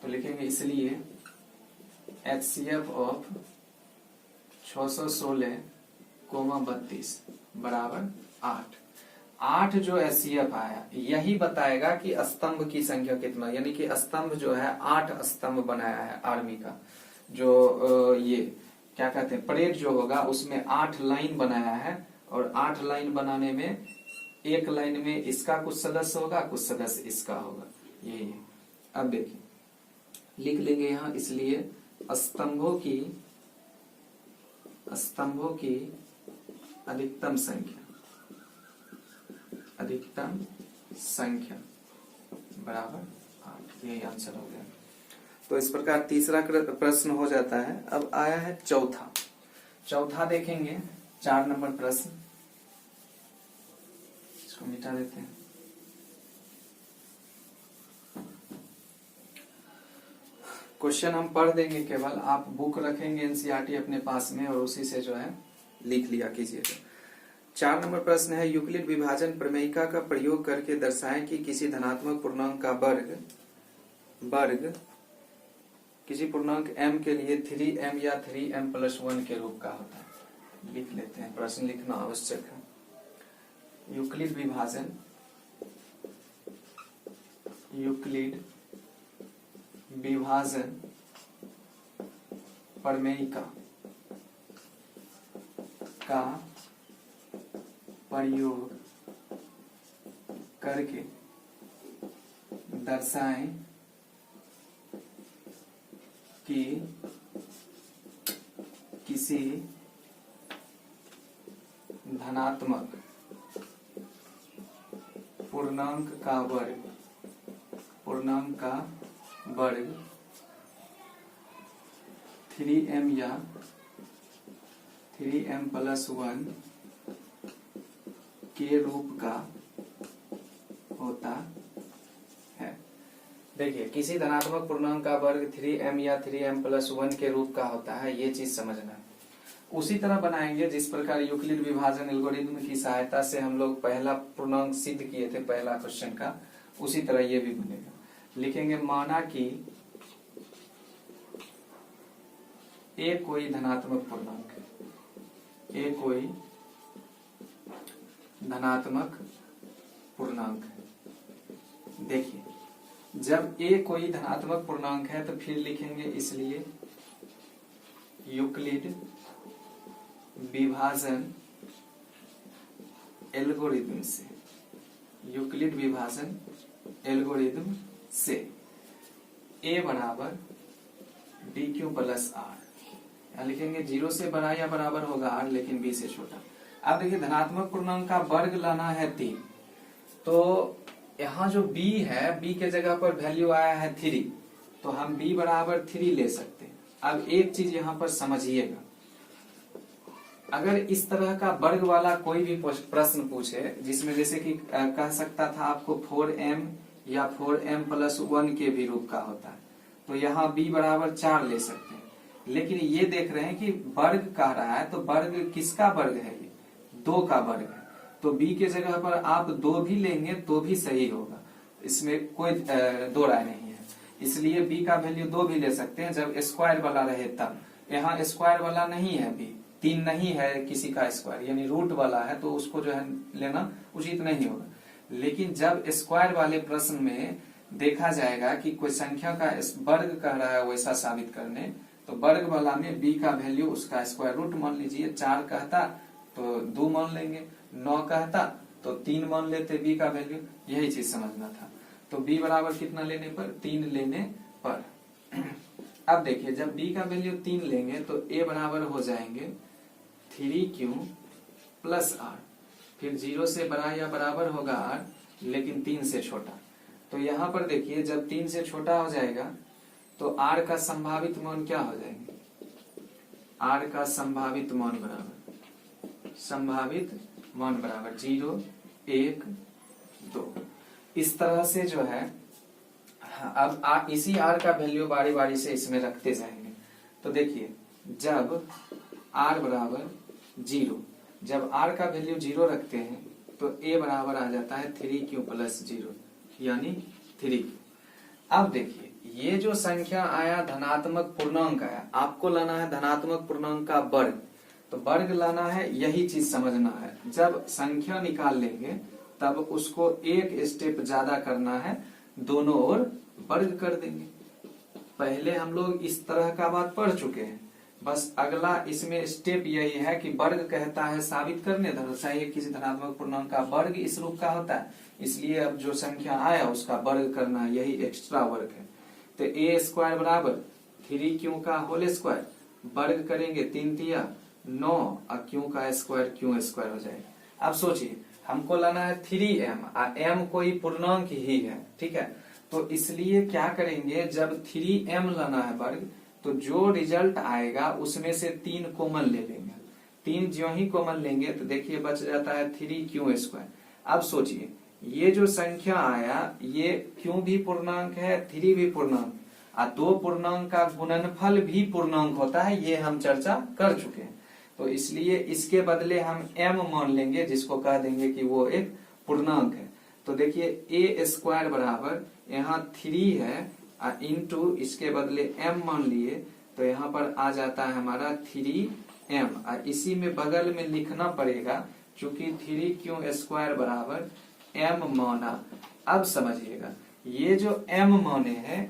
तो लिखेंगे इसलिए HCF ऑफ 616 32 बराबर 8। 8 जो एचसीएफ आया यही बताएगा कि स्तंभ की संख्या कितना, यानी कि स्तंभ जो है 8 स्तंभ बनाया है आर्मी का। जो ये क्या कहते हैं परेड जो होगा उसमें 8 लाइन बनाया है, और 8 लाइन बनाने में एक लाइन में इसका कुछ सदस्य होगा, कुछ सदस्य इसका होगा, यही है। अब देखिए लिख लेंगे यहाँ, इसलिए स्तंभों की अधिकतम संख्या बराबर 8, यही आंसर हो गया। तो इस प्रकार तीसरा प्रश्न हो जाता है। अब आया है चौथा देखेंगे 4 नंबर प्रश्न, इसको मिटा देते हैं। क्वेश्चन हम पढ़ देंगे, केवल आप बुक रखेंगे एनसीईआरटी अपने पास में और उसी से जो है लिख लिया कीजिएगा। 4 नंबर प्रश्न है, यूक्लिड विभाजन प्रमेयिका का प्रयोग करके दर्शाएं कि किसी धनात्मक पूर्णांक का वर्ग किसी पूर्णांक m के लिए 3m या 3m+1 के रूप का होता है। लिख लेते हैं, प्रश्न लिखना आवश्यक है। यूक्लिड विभाजन प्रमेयिका का प्रयोग करके दर्शाएं कि किसी धनात्मक पूर्णांक का वर्ग 3m या 3m+1 के रूप का होता है। देखिए किसी धनात्मक पूर्णांक का वर्ग 3m या 3m+1 के रूप का होता है, ये चीज समझना है। उसी तरह बनाएंगे जिस प्रकार यूक्लिड विभाजन एल्गोरिथम की सहायता से हम लोग पहला पूर्णांक सिद्ध किए थे पहला क्वेश्चन का, उसी तरह ये भी बनेगा। लिखेंगे माना कि ए कोई धनात्मक पूर्णांक है, ए कोई धनात्मक पूर्णांक है। देखिए जब ए कोई धनात्मक पूर्णांक है तो फिर लिखेंगे इसलिए यूक्लिड विभाजन एल्गोरिथम से ए बराबर dq प्लस आर, यहाँ लिखेंगे 0 से बड़ा या बराबर होगा आर लेकिन b से छोटा। अब देखिए धनात्मक पूर्णांक का वर्ग लाना है 3, तो यहाँ जो b है b के जगह पर वैल्यू आया है 3, तो हम b बराबर 3 ले सकते हैं। अब एक चीज यहाँ पर समझिएगा, अगर इस तरह का वर्ग वाला कोई भी प्रश्न पूछे जिसमें जैसे कि कह सकता था आपको 4m या 4m+1 के भी रूप का होता है, तो यहाँ b बराबर 4 ले सकते हैं। लेकिन ये देख रहे हैं कि वर्ग कह रहा है, तो वर्ग किसका वर्ग है, ये 2 का वर्ग है, तो b के जगह पर आप 2 भी लेंगे तो भी सही होगा, इसमें कोई दो राय नहीं है। इसलिए b का वैल्यू 2 भी ले सकते हैं जब स्क्वायर वाला रहे तब। यहाँ स्क्वायर वाला नहीं है, b 3 नहीं है किसी का स्क्वायर, यानी रूट वाला है, तो उसको जो है लेना उचित नहीं होगा। लेकिन जब स्क्वायर वाले प्रश्न में देखा जाएगा कि कोई संख्या का वर्ग कह रहा है वैसा साबित करने, तो वर्ग वाला में b का वैल्यू उसका स्क्वायर रूट मान लीजिए, 4 कहता तो 2 मान लेंगे, 9 कहता तो 3 मान लेते b का वैल्यू, यही चीज समझना था। तो b बराबर कितना लेने पर, 3 लेने पर। अब देखिए जब b का वैल्यू 3 लेंगे तो a बराबर हो जाएंगे 3q प्लस r, फिर 0 से बड़ा या बराबर होगा r लेकिन 3 से छोटा। तो यहाँ पर देखिए जब 3 से छोटा हो जाएगा तो r का संभावित मान क्या हो जाएंगे, r का संभावित मान बराबर 0, 1, 2। इस तरह से जो है अब इसी r का वैल्यू बारी बारी से इसमें रखते जाएंगे। तो देखिए जब r बराबर 0, जब r का वैल्यू 0 रखते हैं तो a बराबर आ जाता है 3q प्लस 0 यानी 3q। अब देखिए ये जो संख्या आया धनात्मक पूर्णांक आया, आपको लाना है धनात्मक पूर्णांक का वर्ग, तो वर्ग लाना है, यही चीज समझना है। जब संख्या निकाल लेंगे तब उसको एक स्टेप ज्यादा करना है, दोनों ओर वर्ग कर देंगे। पहले हम लोग इस तरह का बात पढ़ चुके हैं, बस अगला इसमें स्टेप यही है कि वर्ग कहता है साबित करने, दर्शाइए किसी धनात्मक पूर्णांक का वर्ग इस रूप का होता है, इसलिए अब जो संख्या आया उसका वर्ग करना, यही एक्स्ट्रा वर्ग है। तो ए स्क्वायर बराबर 3q का होल स्क्वायर, वर्ग करेंगे 3 तिया 9 और क्यू का स्क्वायर क्यू स्क्वायर हो जाएगा। अब सोचिए हमको लाना है 3m और m कोई पूर्णांक ही है, ठीक है। तो इसलिए क्या करेंगे, जब 3m लाना है वर्ग, तो जो रिजल्ट आएगा उसमें से 3 कॉमन ले लेंगे। 3 जो ही कॉमन लेंगे तो देखिए बच जाता है 3q स्क्वायर। अब सोचिए ये जो संख्या आया ये q भी पूर्णांक है, 3 भी पूर्णांक, और दो पूर्णांक का गुणनफल भी पूर्णांक होता है, ये हम चर्चा कर चुके हैं। तो इसलिए इसके बदले हम m मान लेंगे, जिसको कह देंगे कि वो एक पूर्णांक है। तो देखिए ए स्क्वायर बराबर यहाँ 3 है इंटू इसके बदले m मान लिए, तो यहाँ पर आ जाता है हमारा 3m, और इसी में बगल में लिखना पड़ेगा क्योंकि 3q स्क्वायर बराबर m माना। अब समझिएगा ये जो m माने हैं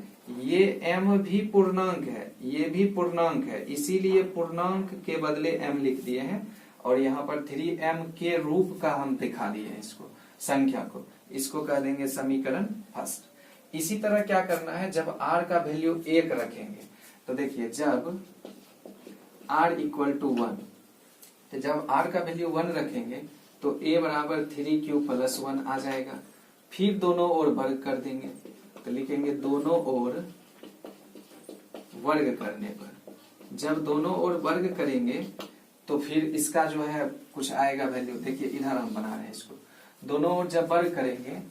ये m भी पूर्णांक है, ये भी पूर्णांक है, इसीलिए पूर्णांक के बदले m लिख दिए हैं, और यहाँ पर 3m के रूप का हम दिखा दिए हैं इसको, संख्या को, इसको कह देंगे समीकरण फर्स्ट। इसी तरह क्या करना है, जब r का वैल्यू 1 रखेंगे, तो देखिए जब r इक्वल टू 1, तो जब r का वैल्यू 1 रखेंगे तो a बराबर 3q प्लस 1 आ जाएगा। फिर दोनों ओर वर्ग कर देंगे, तो लिखेंगे दोनों ओर वर्ग करने पर, जब दोनों ओर वर्ग करेंगे तो फिर इसका जो है कुछ आएगा वैल्यू, देखिए इधर हम बना रहे हैं इसको, दोनों ओर जब वर्ग करेंगे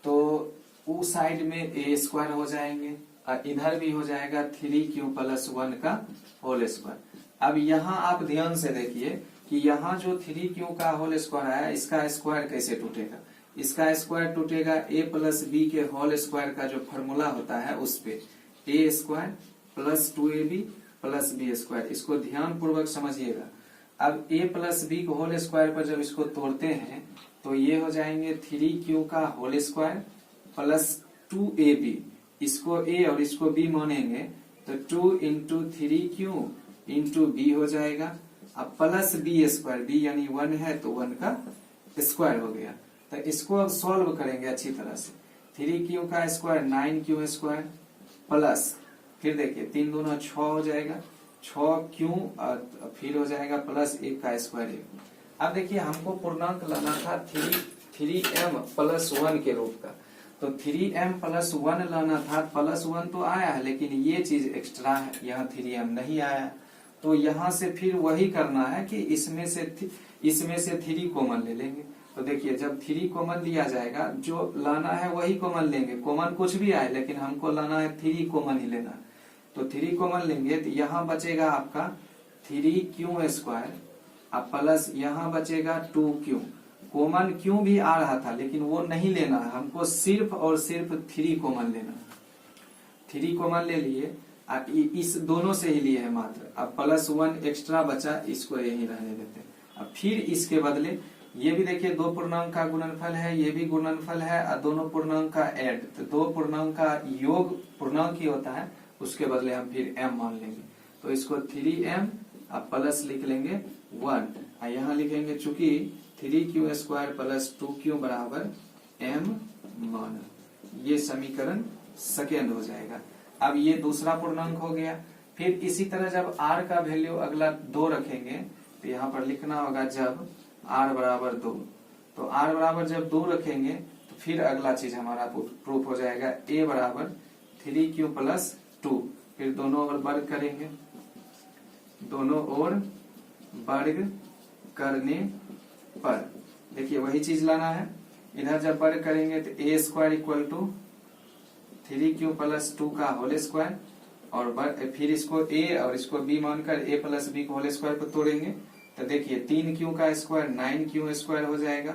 तो उस साइड में ए स्क्वायर हो जाएंगे और इधर भी हो जाएगा 3q प्लस 1 का होल स्क्वायर। अब यहाँ आप ध्यान से देखिए कि यहाँ जो 3q का होल स्क्वायर आया, इसका स्क्वायर कैसे टूटेगा, इसका स्क्वायर टूटेगा a प्लस बी के होल स्क्वायर का जो फॉर्मूला होता है उस पे, a square plus 2ab plus B square, इसको ध्यान पूर्वक समझिएगा। अब a प्लस बी के होल स्क्वायर पर जब इसको तोड़ते हैं तो ये हो जाएंगे 3q का होल स्क्वायर प्लस 2ab, इसको a और इसको b मानेंगे तो 2 इंटू 3q इंटू b हो जाएगा, अब प्लस बी स्क्वायर, b यानी 1 है तो 1 का स्क्वायर हो गया। तो इसको अब सॉल्व करेंगे अच्छी तरह से, 3q का स्क्वायर 9q स्क्वायर प्लस, फिर देखिए 3 दूना 6 हो जाएगा, 6q और फिर हो जाएगा प्लस 1 का स्क्वायर। अब देखिए हमको पूर्णांक लाना था 3m प्लस 1 के रूप का, तो 3m प्लस 1 लाना था, प्लस 1 तो आया है लेकिन ये चीज एक्स्ट्रा है, यहाँ 3m नहीं आया, तो यहाँ से फिर वही करना है कि इसमें से 3 कॉमन ले लेंगे। तो देखिए जब 3 कॉमन लिया जाएगा, जो लाना है वही कॉमन लेंगे, कॉमन कुछ भी आए लेकिन हमको लाना है 3 कॉमन ही लेना है। तो 3 कॉमन लेंगे तो यहाँ बचेगा आपका 3q स्क्वायर अब प्लस यहाँ बचेगा 2q, कॉमन क्यों भी आ रहा था लेकिन वो नहीं लेना है, हमको सिर्फ और सिर्फ 3 कॉमन लेना है। 3 कॉमन ले लिए, इस दोनों से ही लिए है मात्र, अब प्लस 1 एक्स्ट्रा बचा, इसको यही रहने देते हैं। अब फिर इसके बदले ये भी देखिए दो पूर्णांक का गुणनफल है, ये भी गुणनफल है, और दोनों पूर्णांक का ऐड, तो दो पूर्णांक का योग पूर्णांक ही होता है, उसके बदले हम फिर m मान लेंगे, तो इसको 3m अब प्लस लिख लेंगे 1, और यहाँ लिखेंगे चूंकि 3q स्क्वायर प्लस 2q बराबर m मान, ये समीकरण सेकेंड हो जाएगा। अब ये दूसरा पूर्णांक हो गया। फिर इसी तरह जब r का वैल्यू अगला 2 रखेंगे तो यहाँ पर लिखना होगा जब r बराबर 2, तो r बराबर जब 2 रखेंगे तो फिर अगला चीज हमारा प्रूफ हो जाएगा, a बराबर 3q प्लस 2, फिर दोनों ओर वर्ग करेंगे, दोनों ओर वर्ग करने पर देखिए वही चीज लाना है, इधर जब वर्ग करेंगे तो a square equal to 3q plus 2 का होल स्क्वायर, और फिर इसको a और इसको b मानकर a प्लस b को होल स्क्वायर पर तोड़ेंगे, तो देखिए 3q का स्क्वायर 9q स्क्वायर हो जाएगा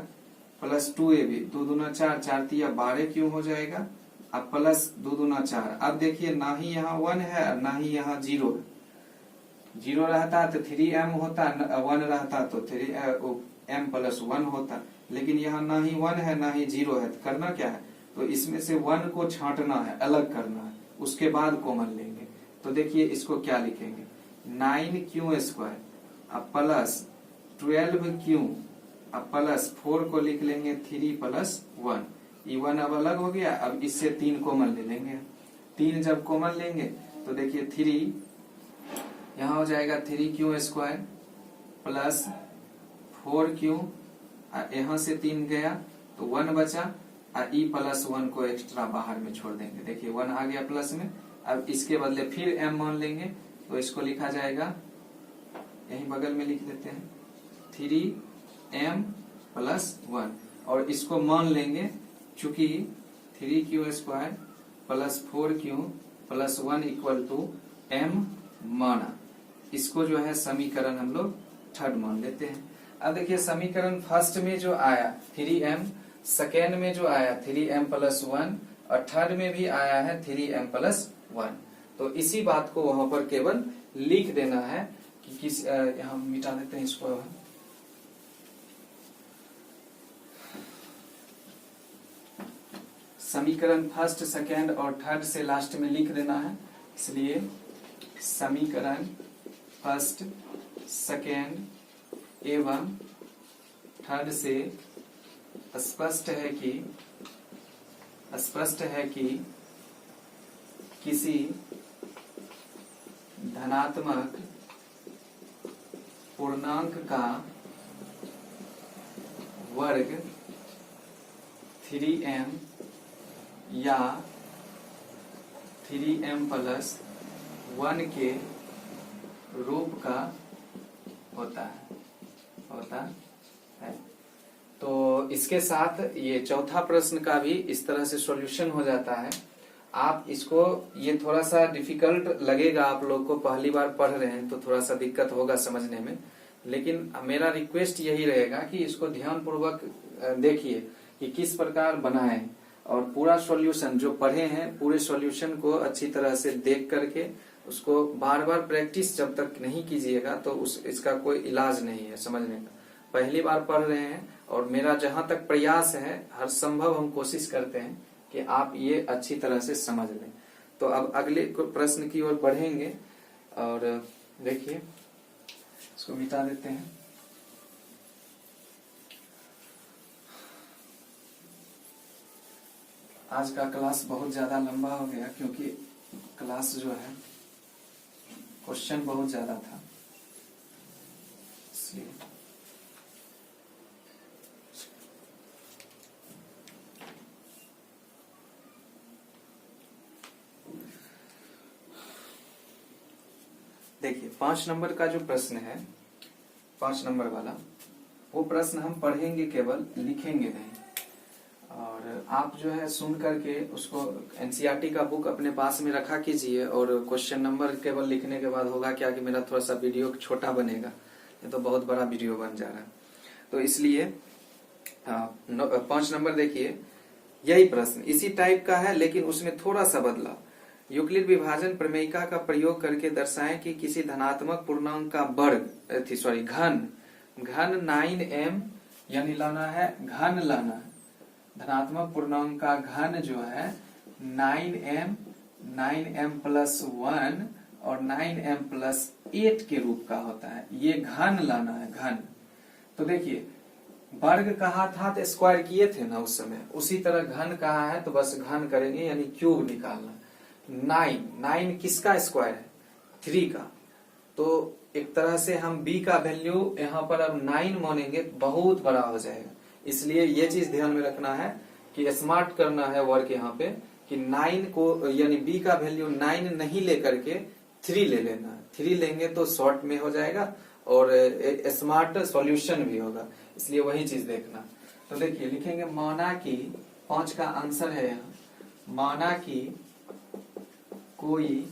प्लस 2ab, 2 दूना 4, 4 तिया 12q हो जाएगा, अब प्लस 2 दूना 4। अब देखिए ना ही यहाँ 1 है और ना ही यहाँ 0 है, 0 रहता तो 3m होता, 1 रहता तो 3m प्लस 1 होता, लेकिन यहाँ ना ही 1 है ना ही 0 है, तो करना क्या है, तो इसमें से 1 को छांटना है, अलग करना है, उसके बाद कॉमन लेंगे। तो देखिए इसको क्या लिखेंगे, 9q² अब प्लस 12q अब प्लस 4 को लिख लेंगे 3 प्लस 1, ये 1 अब अलग हो गया, अब इससे 3 कॉमन ले लेंगे। 3 जब कॉमन लेंगे तो देखिए 3 यहाँ हो जाएगा 3q² प्लस 4q, यहाँ से 3 गया तो 1 बचा, और e प्लस 1 को एक्स्ट्रा बाहर में छोड़ देंगे, देखिए 1 आ गया प्लस में। अब इसके बदले फिर m मान लेंगे, तो इसको लिखा जाएगा, यहीं बगल में लिख देते हैं 3m प्लस 1, और इसको मान लेंगे चूंकि 3q² plus 4q plus 1 equal to m माना, इसको जो है समीकरण हम लोग थर्ड मान लेते हैं। अब देखिए समीकरण फर्स्ट में जो आया 3m, सेकेंड में जो आया 3m प्लस 1, और थर्ड में भी आया है 3m प्लस 1, तो इसी बात को वहां पर केवल लिख देना है कि किस, यहाँ मिटा देते हैं इसको, समीकरण फर्स्ट सेकेंड और थर्ड से लास्ट में लिख देना है, इसलिए समीकरण फर्स्ट सेकेंड एवं थर्ड से स्पष्ट है कि किसी धनात्मक पूर्णांक का वर्ग 3m या 3m प्लस 1 के रूप का होता है। तो इसके साथ ये चौथा प्रश्न का भी इस तरह से सॉल्यूशन हो जाता है। आप इसको, ये थोड़ा सा डिफिकल्ट लगेगा आप लोग को, पहली बार पढ़ रहे हैं तो थोड़ा सा दिक्कत होगा समझने में, लेकिन मेरा रिक्वेस्ट यही रहेगा कि इसको ध्यान पूर्वक देखिए कि किस प्रकार बनाएं, और पूरा सॉल्यूशन जो पढ़े हैं पूरे सॉल्यूशन को अच्छी तरह से देख करके उसको बार बार प्रैक्टिस जब तक नहीं कीजिएगा तो इसका कोई इलाज नहीं है समझने का। पहली बार पढ़ रहे हैं और मेरा जहां तक प्रयास है हर संभव हम कोशिश करते हैं कि आप ये अच्छी तरह से समझ लें। तो अब अगले प्रश्न की ओर बढ़ेंगे, और देखिए इसको मिटा देते हैं। आज का क्लास बहुत ज्यादा लंबा हो गया क्योंकि क्लास जो है क्वेश्चन बहुत ज्यादा था, इसलिए देखिए 5 नंबर का जो प्रश्न है, 5 नंबर वाला, वो प्रश्न हम पढ़ेंगे केवल, लिखेंगे नहीं। और आप जो है सुन करके उसको एनसीईआरटी का बुक अपने पास में रखा कीजिए, और क्वेश्चन नंबर केवल लिखने के बाद होगा क्या कि मेरा थोड़ा सा वीडियो छोटा बनेगा, ये तो बहुत बड़ा वीडियो बन जा रहा है। तो इसलिए 5 नंबर देखिए, यही प्रश्न इसी टाइप का है लेकिन उसमें थोड़ा सा बदला। यूक्लिड विभाजन प्रमेयिका का प्रयोग करके दर्शाएं कि किसी धनात्मक पूर्णांक का वर्ग घन 9m, यानी लाना है घन लाना है, धनात्मक पूर्णांक का घन जो है 9m प्लस 1 और 9m प्लस 8 के रूप का होता है, ये घन लाना है घन। तो देखिए वर्ग कहा था तो स्क्वायर किए थे ना उस समय, उसी तरह घन कहा है तो बस घन करेंगे, यानी क्यूब निकालना। 9 किसका स्क्वायर है, 3 का, तो एक तरह से हम b का वैल्यू यहाँ पर अब 9 मानेंगे तो बहुत बड़ा हो जाएगा, इसलिए ये चीज ध्यान में रखना है कि स्मार्ट करना है वर्क यहाँ पे कि 9 को, यानी b का वैल्यू 9 नहीं लेकर के 3 ले लेना है। 3 लेंगे तो शॉर्ट में हो जाएगा और स्मार्ट सॉल्यूशन भी होगा, इसलिए वही चीज देखना। तो देखिए लिखेंगे माना कि 5 का आंसर है यहाँ, माना कि कोई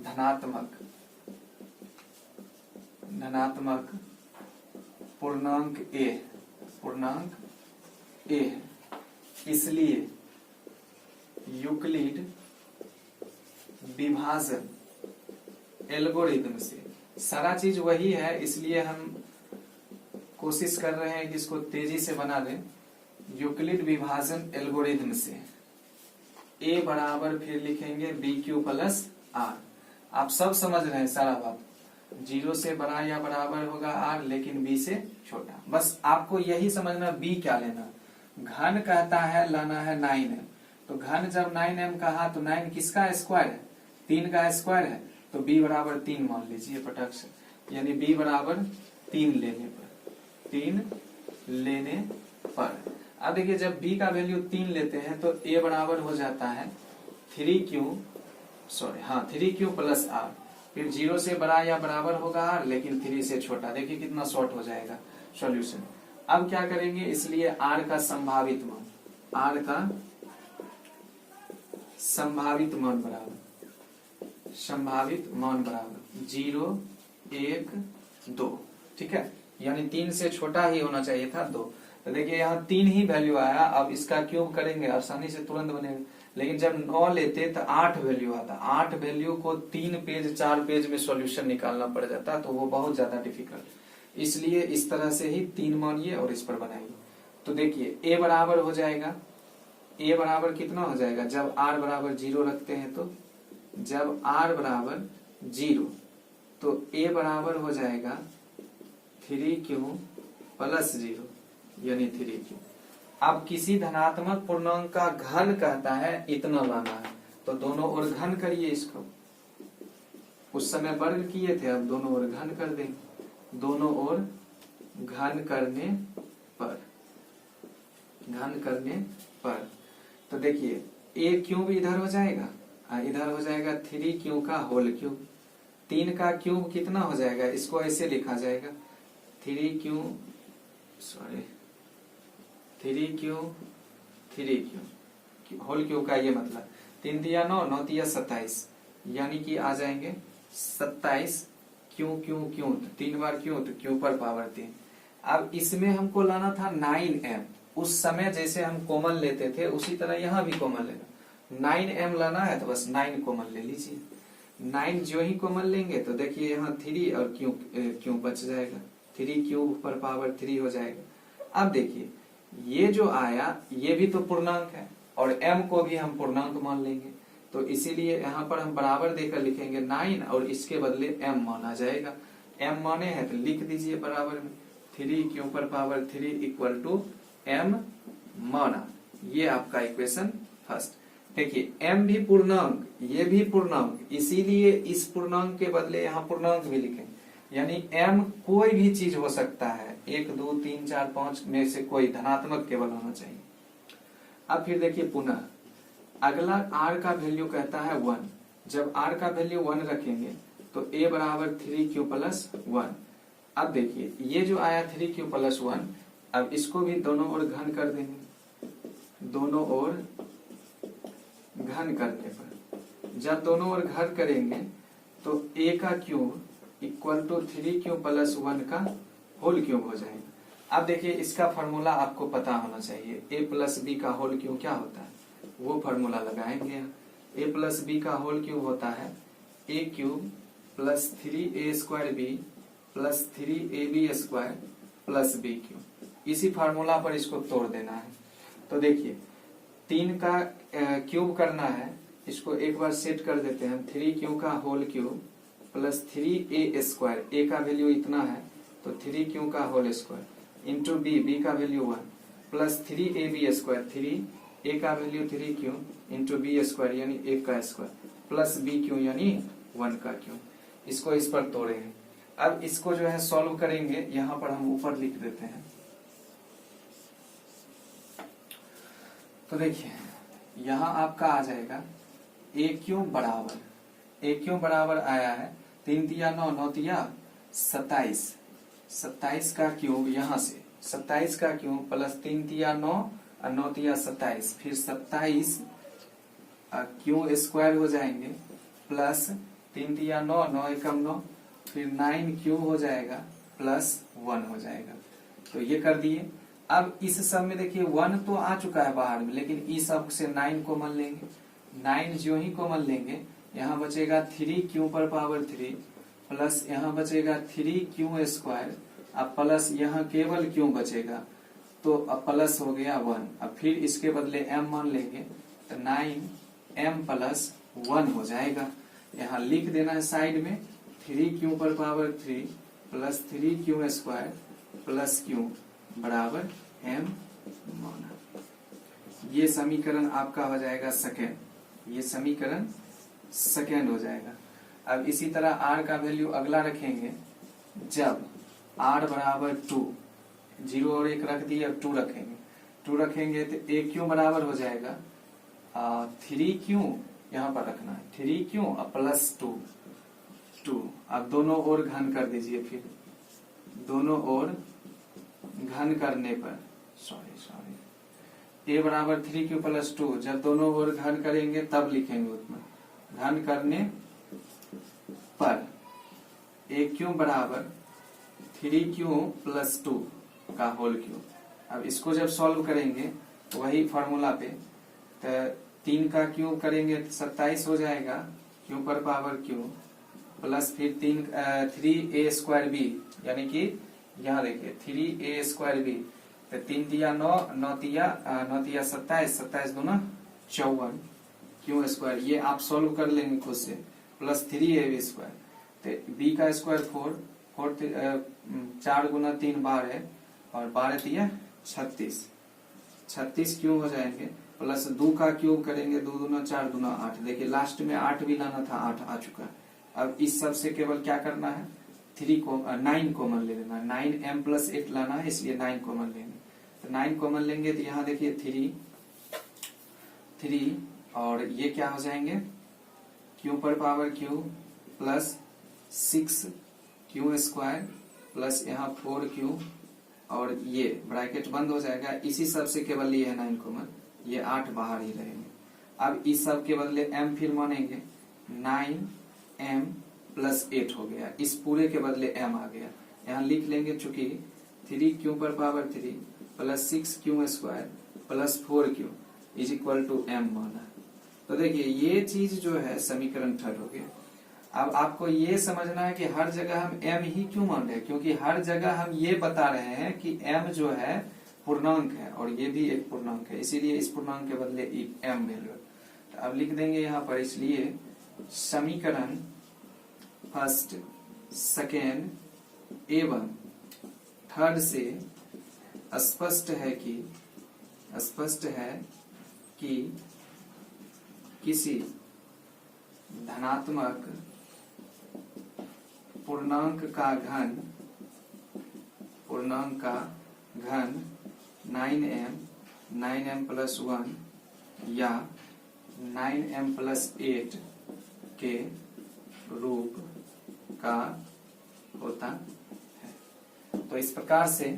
धनात्मक पूर्णांक a है, इसलिए यूक्लिड विभाजन एल्गोरिथम से सारा चीज वही है, इसलिए हम कोशिश कर रहे हैं कि इसको तेजी से बना दें। यूक्लिड विभाजन एल्गोरिथम से a बराबर फिर लिखेंगे बी क्यू प्लस आर। आप सब समझ रहे हैं सारा बात, 0 से बड़ा या बराबर होगा r, लेकिन b से छोटा। बस आपको यही समझना b क्या लेना। घन कहता है लाना है 9m, तो घन जब 9m कहा तो 9 किसका स्क्वायर है, 3 का स्क्वायर है, तो b बराबर 3 मान लीजिए पटक से, यानी b बराबर 3 लेने पर। अब देखिए जब b का वैल्यू 3 लेते हैं तो a बराबर हो जाता है 3q प्लस r। फिर 0 से बड़ा या बराबर होगा r, लेकिन 3 से छोटा। देखिए कितना शॉर्ट हो जाएगा सॉल्यूशन। अब क्या करेंगे, इसलिए r का संभावित मान बराबर 0, 1, 2। ठीक है, यानी 3 से छोटा ही होना चाहिए था 2। तो देखिए यहाँ 3 ही वैल्यू आया। अब इसका क्यूब करेंगे आसानी से तुरंत बनेगा, लेकिन जब 9 लेते तो 8 वैल्यू आता। 8 वैल्यू को 3 पेज 4 पेज में सॉल्यूशन निकालना पड़ जाता, तो वो बहुत ज्यादा डिफिकल्ट। इसलिए इस तरह से ही 3 मानिए और इस पर बनाइए। तो देखिए a बराबर हो जाएगा, a बराबर कितना हो जाएगा, जब r बराबर 0 रखते हैं तो जब r बराबर 0 तो a बराबर हो जाएगा 3q प्लस 0, यानी 3q। अब किसी धनात्मक पूर्णांक का घन कहता है इतना लाना है, तो दोनों ओर घन करिए इसको। उस समय वर्ग किए थे, अब दोनों ओर घन कर देंगे। दोनों ओर घन करने पर तो देखिए a क्यूब इधर हो जाएगा, इधर हो जाएगा 3q का होल क्यूब। 3 का क्यूब कितना हो जाएगा, इसको ऐसे लिखा जाएगा 3q होल क्यूब का ये मतलब 3 दिया 9, 9 दिया 27, यानी कि आ जाएंगे 27 क्यों 3 बार क्यों, तो क्यों पर पावर 3। अब इसमें हमको लाना था 9m। उस समय जैसे हम कॉमन लेते थे उसी तरह यहाँ भी कॉमन लेना। 9m लाना है तो बस 9 कॉमन ले लीजिए। 9 जो ही कॉमन लेंगे तो देखिए यहाँ 3 और क्यों बच जाएगा, 3 क्यूब पर पावर 3 हो जाएगा। अब देखिए ये जो आया ये भी तो पूर्णांक है और m को भी हम पूर्णांक मान लेंगे, तो इसीलिए यहाँ पर हम बराबर देकर लिखेंगे 9 और इसके बदले m माना जाएगा। m माने हैं तो लिख दीजिए बराबर में 3 क्यों पर पावर 3 इक्वल टू m माना। ये आपका इक्वेशन फर्स्ट। देखिए m भी पूर्णांक, ये भी पूर्णांक, इसीलिए इस पूर्णांक के बदले यहाँ पूर्णांक भी लिखेंगे। यानी m कोई भी चीज हो सकता है, 1, 2, 3, 4, 5 में से कोई धनात्मक केवल होना चाहिए। अब फिर देखिए पुनः अगला r का वैल्यू कहता है 1। जब r का वैल्यू 1 रखेंगे तो a बराबर 3q प्लस 1। अब देखिए ये जो आया 3q प्लस 1, अब इसको भी दोनों ओर घन कर देंगे। दोनों ओर घन करने पर जब दोनों ओर घन करेंगे तो a का cube equal to 3q plus 1 का होल क्यूब हो जाएगा। अब देखिए इसका फॉर्मूला आपको पता होना चाहिए, a प्लस बी का होल क्यूब क्या होता है, वो फॉर्मूला लगाएंगे। a प्लस बी का होल क्यूब होता है a cube plus 3a square b plus 3ab square plus b cube. इसी फार्मूला पर इसको तोड़ देना है। तो देखिए 3 का क्यूब करना है, इसको एक बार सेट कर देते हैं। 3q का whole cube plus 3a square, a का वैल्यू इतना है तो 3q का होल स्क्वायर इंटू b का value 1 plus 3ab square, 3a का value 3q into b square यानी 1 का स्क्वायर प्लस bq यानी 1 का क्यूब। इसको इस पर तोड़ेंगे। अब इसको जो है सॉल्व करेंगे, यहाँ पर हम ऊपर लिख देते हैं। तो देखिए यहाँ आपका आ जाएगा a क्यूब बराबर आया है 3 तिया 9, 9 तिया 27, 27 का क्यूब यहाँ से 27 का क्यूब प्लस 3 तिया 9 और 9 तिया 27, फिर 27 क्यूब स्क्वायर हो जाएंगे प्लस 3 तिया 9, 9 एकम 9, फिर 9 क्यूब हो जाएगा प्लस 1 हो जाएगा। तो ये कर दिए। अब इस सब में देखिए 1 तो आ चुका है बाहर में, लेकिन इस सब से 9 कॉमन लेंगे। 9 जो ही कॉमन लेंगे यहाँ बचेगा 3 क्यू पर पावर 3 प्लस यहाँ बचेगा 3q², अब प्लस यहाँ केवल क्यों बचेगा, तो अब प्लस हो गया 1। अब फिर इसके बदले m मान लेंगे तो 9m+1 हो जाएगा। यहाँ लिख देना है साइड में 3q⁻³ plus 3q² plus q बराबर m माना। ये समीकरण आपका हो जाएगा सेकेंड, ये समीकरण सेकेंड हो जाएगा। अब इसी तरह r का वैल्यू अगला रखेंगे, जब r बराबर 2, 0 और 1 रख दिए, अब 2 रखेंगे। 2 रखेंगे तो aq बराबर हो जाएगा 3q, यहाँ पर रखना है 3q प्लस 2। अब दोनों ओर घन कर दीजिए, फिर दोनों ओर घन करने पर a बराबर 3q प्लस 2, जब दोनों ओर घन करेंगे तब लिखेंगे उतना। घन करने पर aq बराबर 3q प्लस 2 का होल क्यूब। अब इसको जब सॉल्व करेंगे तो वही फॉर्मूला पे, तो 3 का क्यूब करेंगे तो 27 हो जाएगा, q⁻³ प्लस फिर 3a²b, यानी कि यहाँ देखिए 3a²b, तो 3 तिया 9, 9 तिया 27, 27 दूना 54 q²। ये आप सॉल्व कर लेंगे खुद से, प्लस 3ab², तो b का स्क्वायर 4, 4 गुना 3 12, और 12 तिया 36, 36 क्यूब हो जाएंगे। प्लस 2 का क्यूब करेंगे, 2 दूना 4 दूना 8। देखिए लास्ट में 8 भी लाना था, 8 आ चुका। अब इस सब से केवल क्या करना है, 9 कॉमन ले लेना है। 9m+8 लाना है, इसलिए 9 कॉमन लेंगे। तो 9 कॉमन लेंगे तो यहाँ देखिए 3 और ये क्या हो जाएंगे, q⁻³ प्लस 6q² प्लस यहाँ 4q, और ये ब्रैकेट बंद हो जाएगा। इसी सब से केवल लिए है 9 कॉमन, ये 8 बाहर ही रहेंगे। अब इस सब के बदले m फिर मानेंगे, 9m+8 हो गया, इस पूरे के बदले m आ गया। यहाँ लिख लेंगे, चूंकि 3q⁻³ plus 6q² plus 4q is equal to m माना। तो देखिए ये चीज जो है समीकरण थर्ड हो गया। अब आपको ये समझना है कि हर जगह हम m ही क्यों मान रहे हैं, क्योंकि हर जगह हम ये बता रहे हैं कि m जो है पूर्णांक है और ये भी एक पूर्णांक है, इसीलिए इस पूर्णांक के बदले m वैल्यू। तो अब लिख देंगे यहाँ पर, इसलिए समीकरण फर्स्ट, सेकेंड एवं थर्ड से स्पष्ट है कि किसी धनात्मक पूर्णांक का घन 9m+1 या 9m+8 के रूप का होता है। तो इस प्रकार से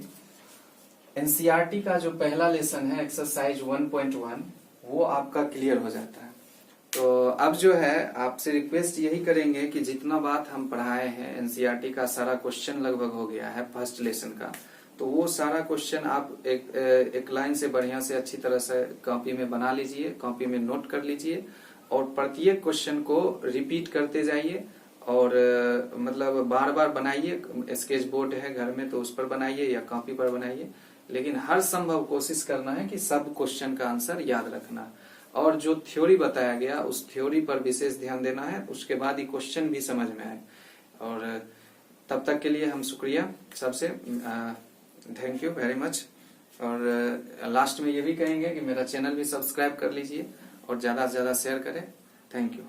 एनसीईआरटी का जो पहला लेसन है एक्सरसाइज 1.1 वो आपका क्लियर हो जाता है। तो अब जो है आपसे रिक्वेस्ट यही करेंगे कि जितना बात हम पढ़ाए हैं, एनसीईआरटी का सारा क्वेश्चन लगभग हो गया है फर्स्ट लेसन का, तो वो सारा क्वेश्चन आप एक लाइन से बढ़िया से अच्छी तरह से कॉपी में बना लीजिए, कॉपी में नोट कर लीजिए, और प्रत्येक क्वेश्चन को रिपीट करते जाइए, और मतलब बार बार बनाइए। स्केच बोर्ड है घर में तो उस पर बनाइए या कॉपी पर बनाइए, लेकिन हर संभव कोशिश करना है कि सब क्वेश्चन का आंसर याद रखना, और जो थ्योरी बताया गया उस थ्योरी पर विशेष ध्यान देना है, उसके बाद ही क्वेश्चन भी समझ में आए। और तब तक के लिए हम शुक्रिया सबसे, थैंक यू वेरी मच। और लास्ट में ये भी कहेंगे कि मेरा चैनल भी सब्सक्राइब कर लीजिए और ज्यादा से ज्यादा शेयर करें। Thank you.